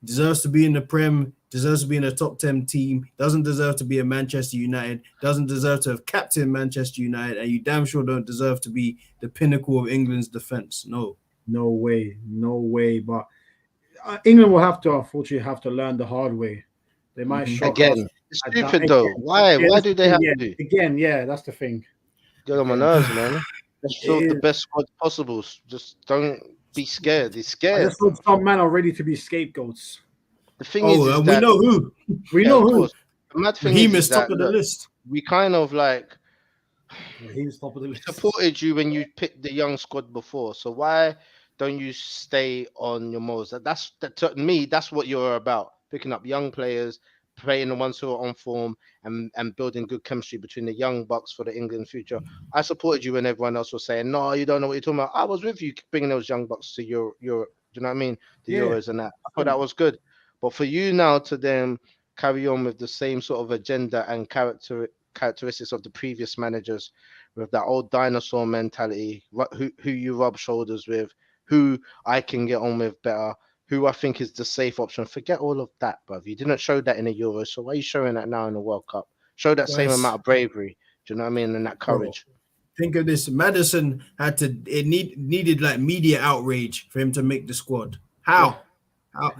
deserves to be in the Prem, deserves to be in a top 10 team, doesn't deserve to be a Manchester United, doesn't deserve to have captained Manchester United, and you damn sure don't deserve to be the pinnacle of England's defense. No way. But England will unfortunately have to learn the hard way. They might shock again. us. It's stupid though. Why do they have to? Again, that's the thing. Get on my nerves, man. Let's build the best squad possible. Just don't be scared. He's scared. I just hope some men are ready to be scapegoats. The thing is we that, know who. The mad thing is top of the list. We kind of like he's top of the list. Supported you when you picked the young squad before. So why don't you stay on your morals? To me, that's what you're about. Picking up young players, playing the ones who are on form, and building good chemistry between the young bucks for the England future. I supported you when everyone else was saying, no, you don't know what you're talking about. I was with you bringing those young bucks to Europe. Do you know what I mean? The Euros and that. I thought that was good. But for you now to then carry on with the same sort of agenda and characteristics of the previous managers with that old dinosaur mentality, who you rub shoulders with, who I can get on with better, who I think is the safe option. Forget all of that, bruv. You didn't show that in the Euros, so why are you showing that now in the World Cup? Show that same amount of bravery. Do you know what I mean? And that courage. Think of this. Maddison needed like media outrage for him to make the squad. How?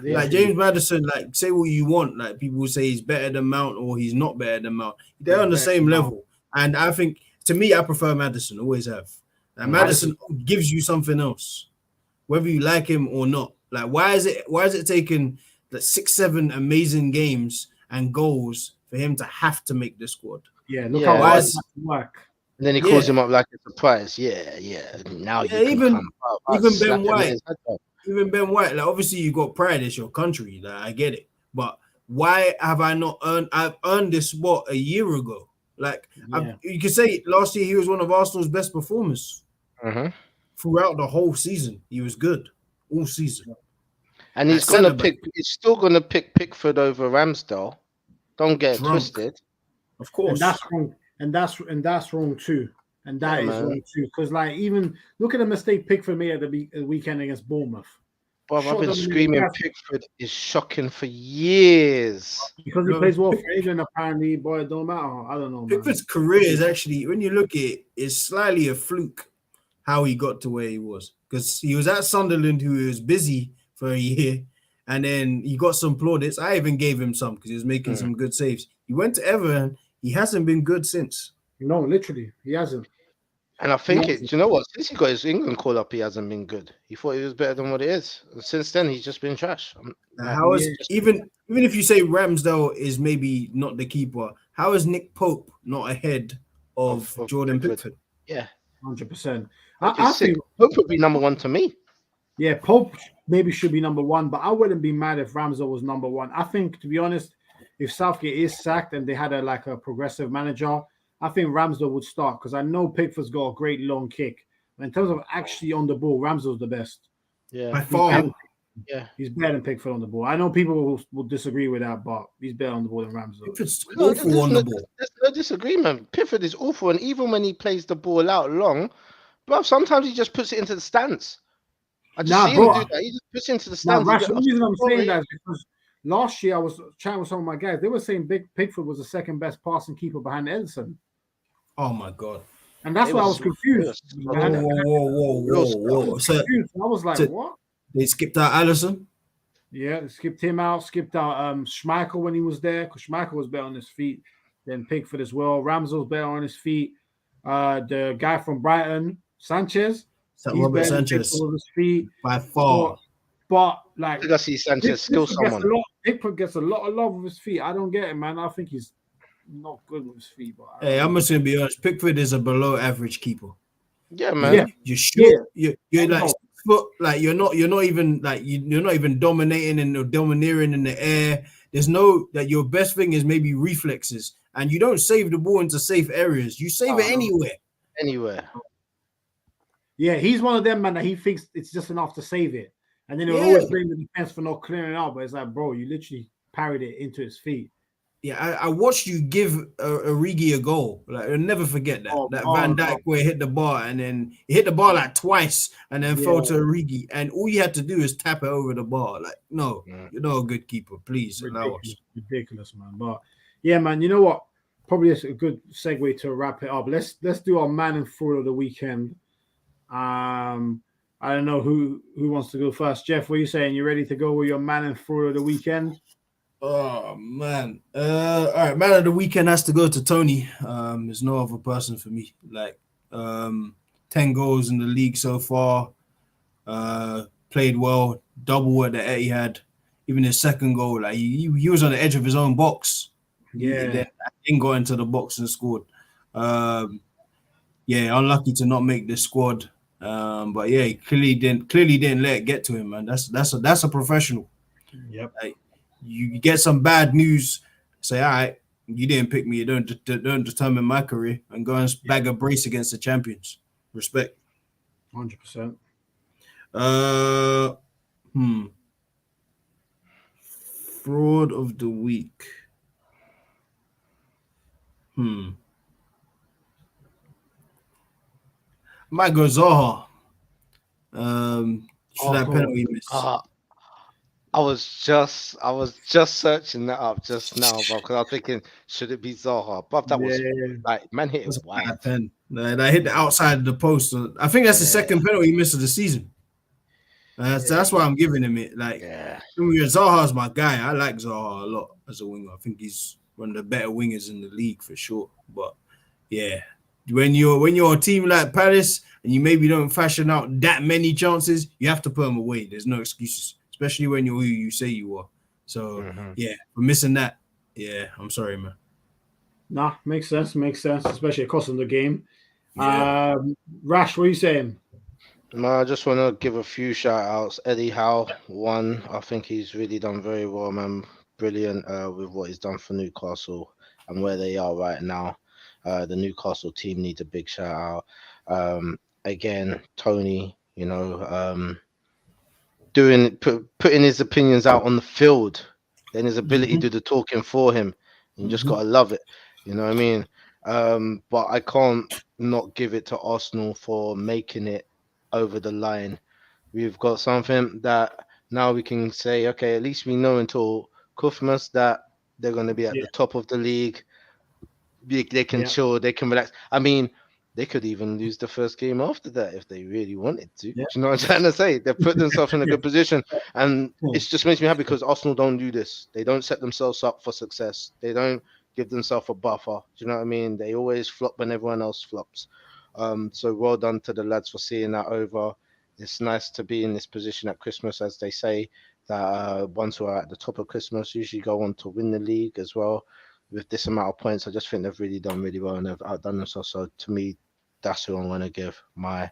Like James Maddison, like, say what you want. Like, people will say he's better than Mount or he's not better than Mount. They're on the same level. And I think to me, I prefer Maddison. Always have. And Maddison gives you something else, whether you like him or not. Like, why is it taking like 6-7 amazing games and goals for him to have to make the squad? Yeah, look how hard it work. And then he calls him up like a surprise. Now you can come. Even Ben White. Even Ben White. Like, obviously you got pride. It's your country. Like, I get it. But why have I not earned? I've earned this spot a year ago. Like, you could say last year he was one of Arsenal's best performers. Throughout the whole season, he was good all season. And he's gonna pick. He's still gonna pick Pickford over Ramsdale. Don't get it twisted. Of course, and that's wrong. And that's wrong too. And that is wrong too. Because like, even look at the mistake Pickford made at the weekend against Bournemouth. Bro, I've been screaming Pickford is shocking for years. Because he plays well for England, apparently, boy, it don't matter. I don't know. Pickford's career is actually, when you look at it, is slightly a fluke how he got to where he was. Because he was at Sunderland, who was busy for a year, and then he got some plaudits. I even gave him some because he was making some good saves. He went to Everton. He hasn't been good since. No, literally, he hasn't. And I think do you know what? Since he got his England call up, he hasn't been good. He thought he was better than what he is. Since then, he's just been trash. How is even if you say Ramsdale is maybe not the keeper, how is Nick Pope not ahead of Jordan Pickford? Yeah, 100%. I think Pope would be number one to me. Yeah, Pope maybe should be number one, but I wouldn't be mad if Ramsdale was number one. I think, to be honest, if Southgate is sacked and they had a progressive manager, I think Ramsdale would start because I know Pickford's got a great long kick. But in terms of actually on the ball, Ramsdale's the best. Yeah, by far. He's better than Pickford on the ball. I know people will disagree with that, but he's better on the ball than Ramsdale. Pickford's awful on the ball. There's no disagreement. Pickford is awful, and even when he plays the ball out long, bro, sometimes he just puts it into the stands. I just see him do that. He just puts it into the stands. The reason I'm saying that is because last year I was chatting with some of my guys. They were saying Pickford was the second best passing keeper behind Ederson. Oh my god! And that's why I was confused. Whoa! So I was like, what? They skipped out Alisson. Yeah, they skipped him out. Skipped out Schmeichel when he was there because Schmeichel was better on his feet than Pickford as well. Ramsdale was better on his feet. The guy from Brighton, Sanchez. Robert Sanchez on his feet by far. But like, I think I see Sanchez skill someone. Pickford gets a lot of love with his feet. I don't get it, man. I think he's not good with his feet. But hey, I'm just gonna be honest. Pickford is a below average keeper. Yeah, man. Yeah. You're sure. You're like you're not even like you're not even dominating and domineering in the air. There's no that your best thing is maybe reflexes, and you don't save the ball into safe areas. You save it anywhere. Yeah, he's one of them, man, that he thinks it's just enough to save it. And then he'll always blame the defense for not clearing it out. But it's like, bro, you literally parried it into his feet. Yeah, I watched you give Origi a goal. Like, I'll never forget that. Van Dijk where he hit the bar and then he hit the bar like twice and then fell to Origi. And all you had to do is tap it over the bar. Like, no, you're not a good keeper. Please allow us. Ridiculous, man. But yeah, man, you know what? Probably a good segue to wrap it up. Let's do our man and fraud of the weekend. I don't know who wants to go first. Jeff, what are you saying? You ready to go with your man and fraud of the weekend? Oh man. All right, man of the weekend has to go to Tony. There's no other person for me. Like 10 goals in the league so far. Played well, double at the Etihad. Even his second goal, like he was on the edge of his own box. Yeah, he got into the box and scored. Unlucky to not make the squad. But yeah, he clearly didn't let it get to him, man. That's a professional. Yep. Like, you get some bad news, say, all right, you didn't pick me. You don't determine my career, and go and bag a brace against the champions. Respect. 100%. Fraud of the week. Might go Zaha. For that penalty miss. I was just searching that up just now, bro, because I was thinking, should it be Zaha? But that was like, man, hit it wide. I hit the outside of the post. I think that's the second penalty miss of the season. That's why I'm giving him it. Like, Zaha's my guy. I like Zaha a lot as a winger. I think he's one of the better wingers in the league for sure. But yeah, when you're a team like Palace and you maybe don't fashion out that many chances, you have to put them away. There's no excuses, especially when you're who you say you are. So yeah, for missing that, yeah, I'm sorry, man. Nah, makes sense, especially across the game. Yeah. Rash, what are you saying? No, I just want to give a few shout outs. Eddie Howe, one. I think he's really done very well, man. Brilliant with what he's done for Newcastle and where they are right now. The Newcastle team needs a big shout out. Again, Tony, putting his opinions out on the field, then his ability to do the talking for him. You just gotta love it. You know what I mean? But I can't not give it to Arsenal for making it over the line. We've got something that now we can say, okay, at least we know until Christmas that they're going to be at the top of the league. They can chill, they can relax. I mean, they could even lose the first game after that if they really wanted to. Do you know what I'm trying to say? They've put themselves in a good position. And it just makes me happy because Arsenal don't do this. They don't set themselves up for success. They don't give themselves a buffer. Do you know what I mean? They always flop when everyone else flops. So well done to the lads for seeing that over. It's nice to be in this position at Christmas, as they say, that ones who are at the top of Christmas usually go on to win the league as well. With this amount of points, I just think they've really done really well and they've outdone themselves. So to me, that's who I'm going to give my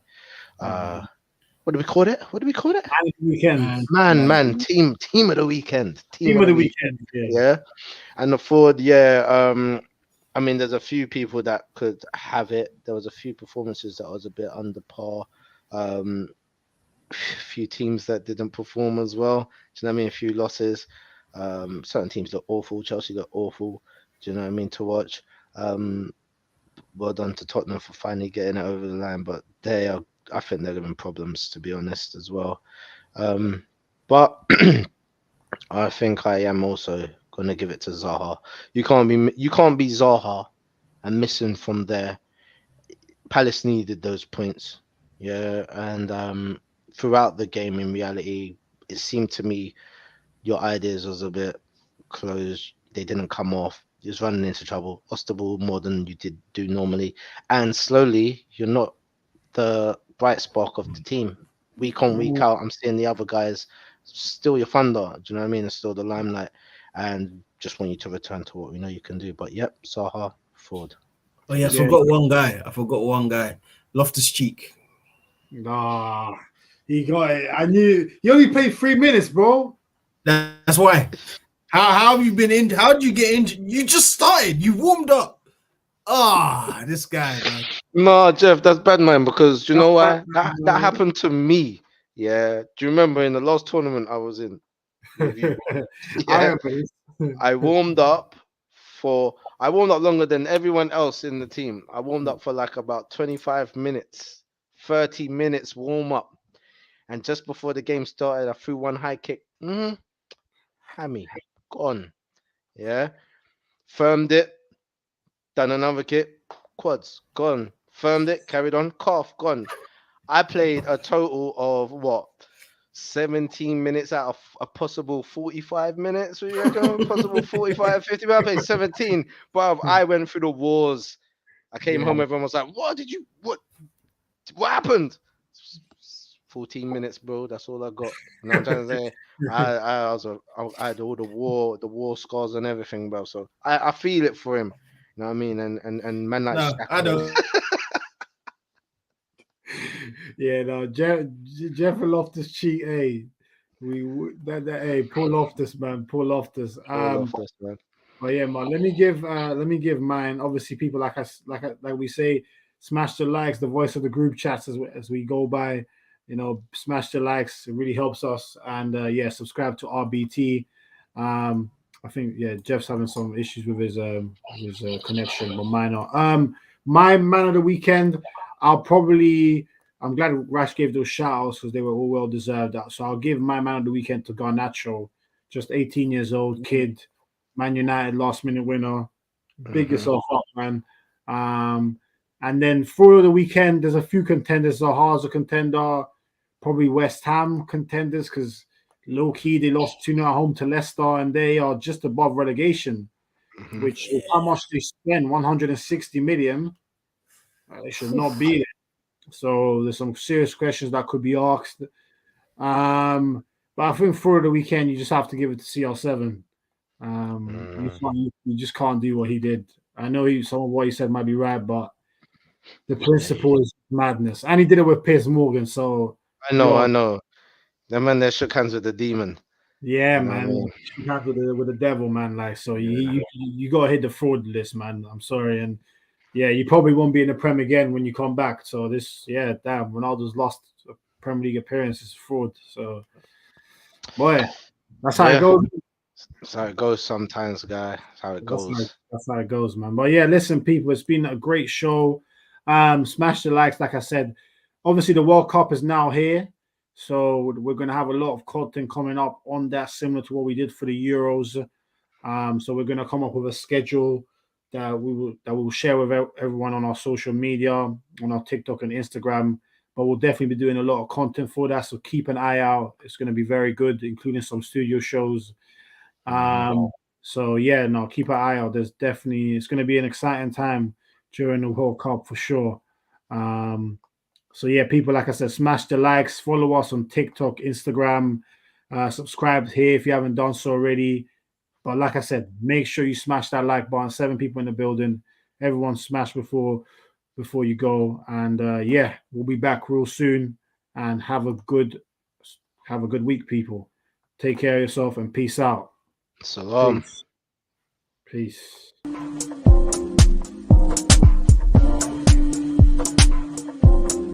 what do we call it? Weekend. Man, team of the weekend. Team of the weekend. Yeah. And the forward, I mean, there's a few people that could have it. There was a few performances that was a bit under par. A few teams that didn't perform as well. Do you know what I mean? A few losses. Certain teams look awful. Chelsea look awful. Do you know what I mean? To watch. Well done to Tottenham for finally getting it over the line, but I think they're having problems, to be honest, as well. But I think I am also going to give it to Zaha. You can't be Zaha and missing from there. Palace needed those points, and throughout the game, in reality, it seemed to me your ideas was a bit closed. They didn't come off. You was running into trouble. Lost the ball more than you do normally, and slowly you're not the bright spark of the team. Week on, week out, I'm seeing the other guys still your thunder. Do you know what I mean? It's still the limelight, and just want you to return to what we know you can do. But yep, Zaha, forward. Oh yeah, I forgot one guy. Loftus-Cheek. Nah, he got it. I knew he only played 3 minutes, bro. That's why. How have you been injured? How did you get injured? You just started. You warmed up. This guy, man. No, Jeff, that's bad, man. Because you know why? That happened to me. Yeah. Do you remember in the last tournament I was in? I warmed up longer than everyone else in the team. I warmed up for like about 25 minutes, 30 minutes warm up. And just before the game started, I threw one high kick. Hammy, gone. Yeah. Firmed it. Done another kick. Quads, gone. Firmed it. Carried on. Calf, gone. I played a total of 17 minutes out of a possible 45 minutes. What do you reckon? Possible 45, 50. I played 17. But I went through the wars. I came home. Everyone was like, what happened? 14 minutes, bro. That's all I got. You know what I'm trying to say? I had all the war scars and everything, bro. So I feel it for him. You know what I mean? And man, like I don't. Jeff Loftus-Cheek, hey, Paul Loftus, man, Paul Loftus. Man. But yeah, man, let me give mine. Obviously, people like we say, smash the likes, the voice of the group chats as we go by. Smash the likes. It really helps us. And subscribe to RBT. I think Jeff's having some issues with his connection, but mine are. My man of the weekend, I'm glad Rash gave those shout outs because they were all well deserved. So I'll give my man of the weekend to Garnacho, just 18 years old kid, Man United last minute winner. Big yourself up, man. And then for the weekend, there's a few contenders. Zaha's a contender, probably West Ham contenders because low key they lost 2-0 at home to Leicester and they are just above relegation, which is how much they spend, 160 million. It should not be there. So there's some serious questions that could be asked. But I think for the weekend, you just have to give it to CR7. You just can't do what he did. I know some of what he said might be right, but the principle is madness. And he did it with Piers Morgan. So I know. The man there shook hands with the demon. Yeah, man. Shook hands with the devil, man. Like, so you gotta hit the fraud list, man. I'm sorry. And yeah, you probably won't be in the Prem again when you come back. So damn, Ronaldo's lost a Premier League appearance is fraud. So boy, that's how it goes. That's how it goes sometimes, guy. That's how it goes. That's how it goes, man. But yeah, listen, people, it's been a great show. Smash the likes, like I said. Obviously, the World Cup is now here, so we're going to have a lot of content coming up on that, similar to what we did for the Euros. So we're going to come up with a schedule that we will share with everyone on our social media, on our TikTok and Instagram. But we'll definitely be doing a lot of content for that. So keep an eye out. It's going to be very good, including some studio shows. So yeah, no, keep an eye out. It's going to be an exciting time during the World Cup for sure. So yeah, people, like I said, smash the likes, follow us on TikTok, Instagram, subscribe here if you haven't done so already. But like I said, make sure you smash that like button. 7 people in the building. Everyone smash before you go. And yeah, we'll be back real soon. And have a good week, people. Take care of yourself and peace out. Salam. Peace.